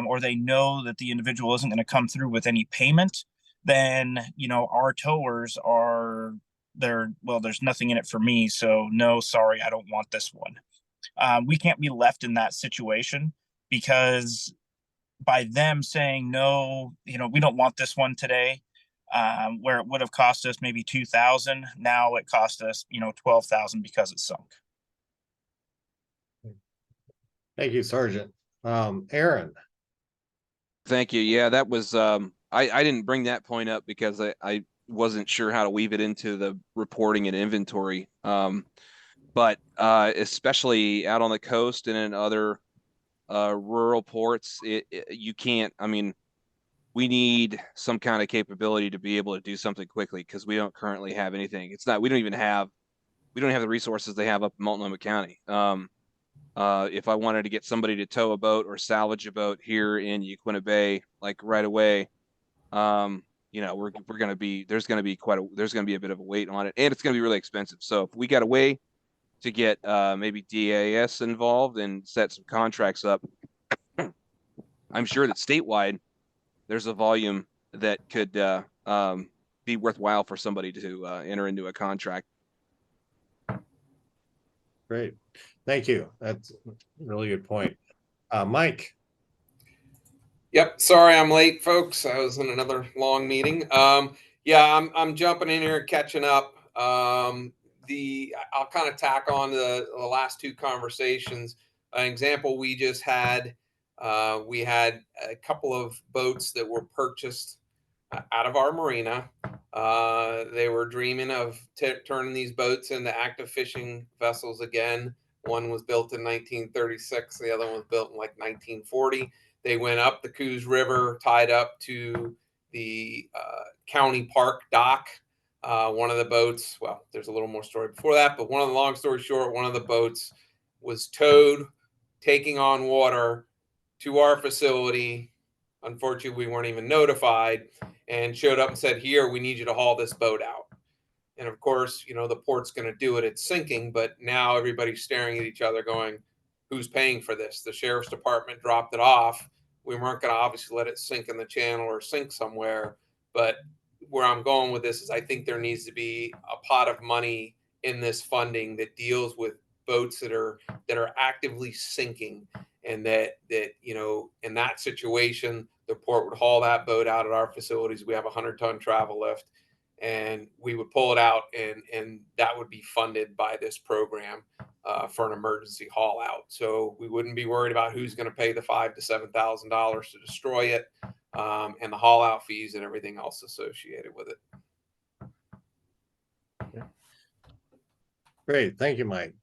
or they know that the individual isn't going to come through with any payment, then, you know, our towers are there. Well, there's nothing in it for me. So no, sorry, I don't want this one. We can't be left in that situation, because by them saying, no, you know, we don't want this one today, where it would have cost us maybe 2,000. Now it cost us, you know, 12,000 because it sunk. Thank you, Sergeant. Aaron. Thank you. Yeah, that was, I didn't bring that point up because I wasn't sure how to weave it into the reporting and inventory. But especially out on the coast and in other rural ports, you can't, I mean, we need some kind of capability to be able to do something quickly, because we don't currently have anything. It's not, we don't have the resources they have up in Multnomah County. If I wanted to get somebody to tow a boat or salvage a boat here in Yaquina Bay, like right away, you know, we're going to be, there's going to be a bit of a wait on it, and it's going to be really expensive. So if we got a way to get maybe DAS involved and set some contracts up, I'm sure that statewide there's a volume that could be worthwhile for somebody to enter into a contract. Great. Thank you. That's a really good point. Mike. Yep. Sorry I'm late, folks. I was in another long meeting. Yeah, I'm jumping in here, catching up. I'll kind of tack on the last two conversations. An example we just had, we had a couple of boats that were purchased out of our marina. They were dreaming of turning these boats into active fishing vessels again. One was built in 1936. The other one was built in like 1940. They went up the Coos River, tied up to the county park dock. One of the boats, well, there's a little more story before that, but long story short, one of the boats was towed, taking on water to our facility. Unfortunately, we weren't even notified, and showed up and said, here, we need you to haul this boat out. And of course, the port's going to do it. It's sinking, but now everybody's staring at each other going, who's paying for this? The sheriff's department dropped it off. We weren't going to obviously let it sink in the channel or sink somewhere. But where I'm going with this is I think there needs to be a pot of money in this funding that deals with boats that are actively sinking, and that in that situation, the port would haul that boat out at our facilities. We have a 100-ton travel lift, and we would pull it out, and that would be funded by this program for an emergency haul out. So we wouldn't be worried about who's going to pay the $5,000 to $7,000 to destroy it, and the haul out fees and everything else associated with it. Great, thank you, Mike.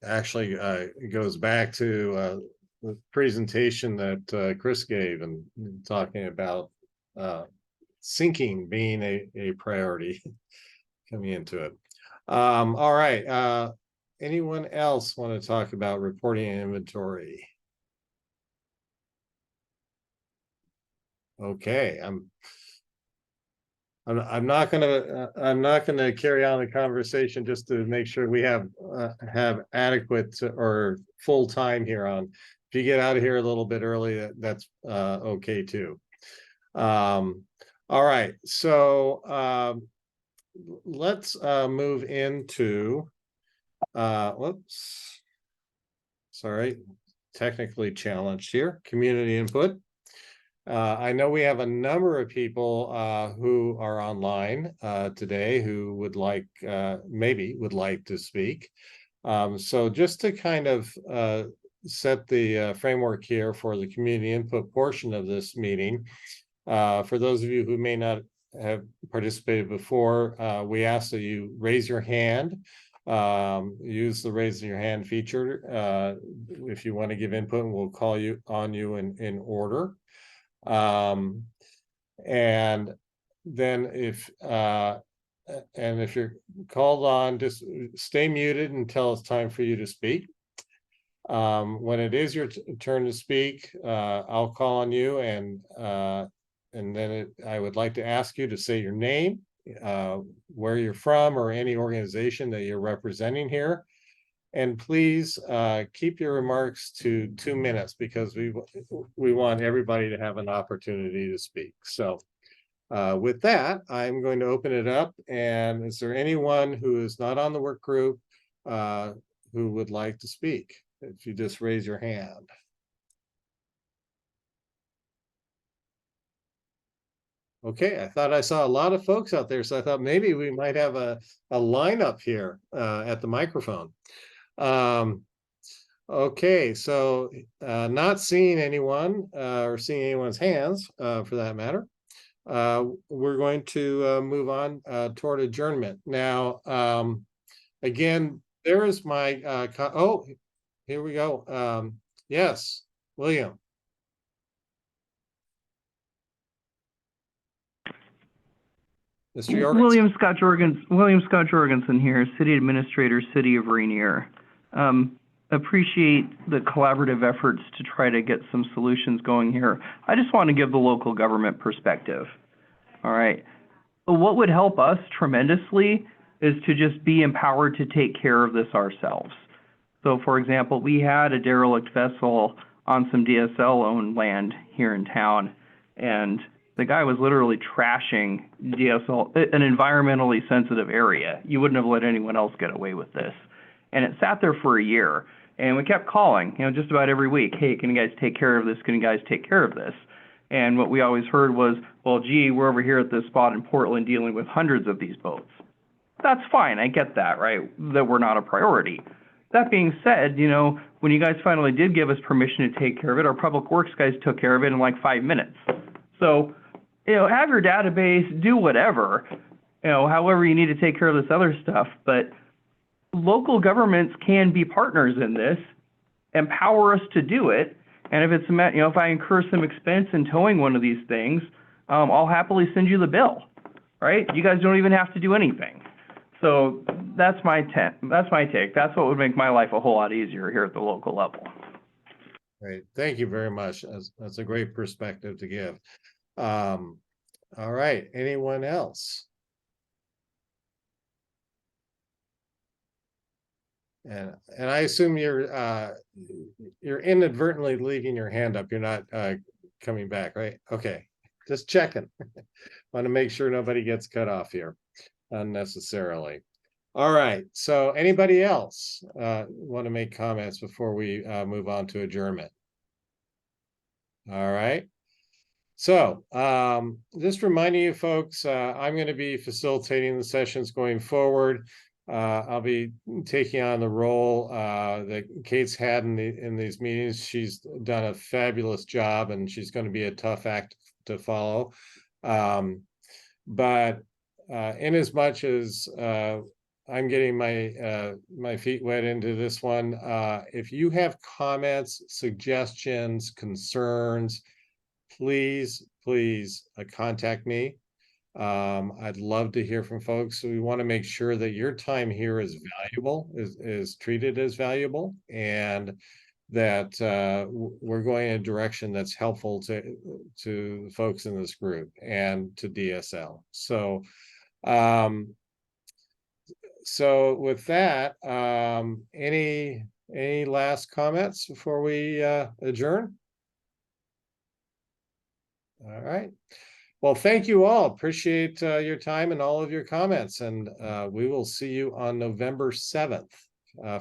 Actually, it goes back to the presentation that Chris gave, and talking about sinking being a priority coming into it. All right. Anyone else want to talk about reporting and inventory? Okay, I'm not gonna carry on the conversation, just to make sure we have adequate or full time here on. If you get out of here a little bit early, that's okay too. All right, so let's move into whoops, sorry, technically challenged here, community input. I know we have a number of people who are online today who would like, maybe would like to speak. So just to kind of set the framework here for the community input portion of this meeting, for those of you who may not have participated before, we ask that you raise your hand. Use the raise your hand feature if you want to give input, and we'll call on you in order. And then if you're called on, just stay muted until it's time for you to speak. When it is your turn to speak, I'll call on you, and then I would like to ask you to say your name, where you're from, or any organization that you're representing here. And please keep your remarks to 2 minutes, because we want everybody to have an opportunity to speak. So with that, I'm going to open it up. And is there anyone who is not on the work group who would like to speak? If you just raise your hand. Okay, I thought I saw a lot of folks out there, so I thought maybe we might have a lineup here at the microphone. Okay, so not seeing anyone or seeing anyone's hands for that matter, we're going to move on toward adjournment. Now, again, there is my, oh, here we go. Yes, William. Mr. Jorgensen. William Scott Jorgensen here, City Administrator, City of Rainier. Appreciate the collaborative efforts to try to get some solutions going here. I just want to give the local government perspective. All right. What would help us tremendously is to just be empowered to take care of this ourselves. So, for example, we had a derelict vessel on some DSL-owned land here in town, and The guy was literally trashing DSL, an environmentally sensitive area. You wouldn't have let anyone else get away with this. And it sat there for a year. And we kept calling, just about every week. Hey, can you guys take care of this? Can you guys take care of this? And what we always heard was, well, gee, we're over here at this spot in Portland dealing with hundreds of these boats. That's fine. I get that, right? That we're not a priority. That being said, when you guys finally did give us permission to take care of it, our public works guys took care of it in like 5 minutes. So, have your database, do whatever, however you need to take care of this other stuff. But local governments can be partners in this, empower us to do it. And if it's, if I incur some expense in towing one of these things, I'll happily send you the bill, right? You guys don't even have to do anything. So that's my take. That's what would make my life a whole lot easier here at the local level. Great. Thank you very much. That's a great perspective to give. All right. Anyone else? And I assume you're inadvertently leaving your hand up. You're not coming back, right? Okay. Just checking. Want to make sure nobody gets cut off here unnecessarily. All right. So anybody else want to make comments before we move on to adjournment? All right. So just reminding you folks, I'm going to be facilitating the sessions going forward. I'll be taking on the role that Kate's had in these meetings. She's done a fabulous job, and she's going to be a tough act to follow. But in as much as I'm getting my feet wet into this one, if you have comments, suggestions, concerns, please contact me. I'd love to hear from folks. We want to make sure that your time here is valuable, is treated as valuable, and that we're going in a direction that's helpful to folks in this group and to DSL. So with that, any last comments before we adjourn? All right. Well, thank you all. Appreciate your time and all of your comments. And we will see you on November 7th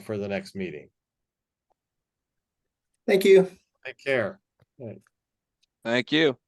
for the next meeting. Thank you. Take care. Thank you.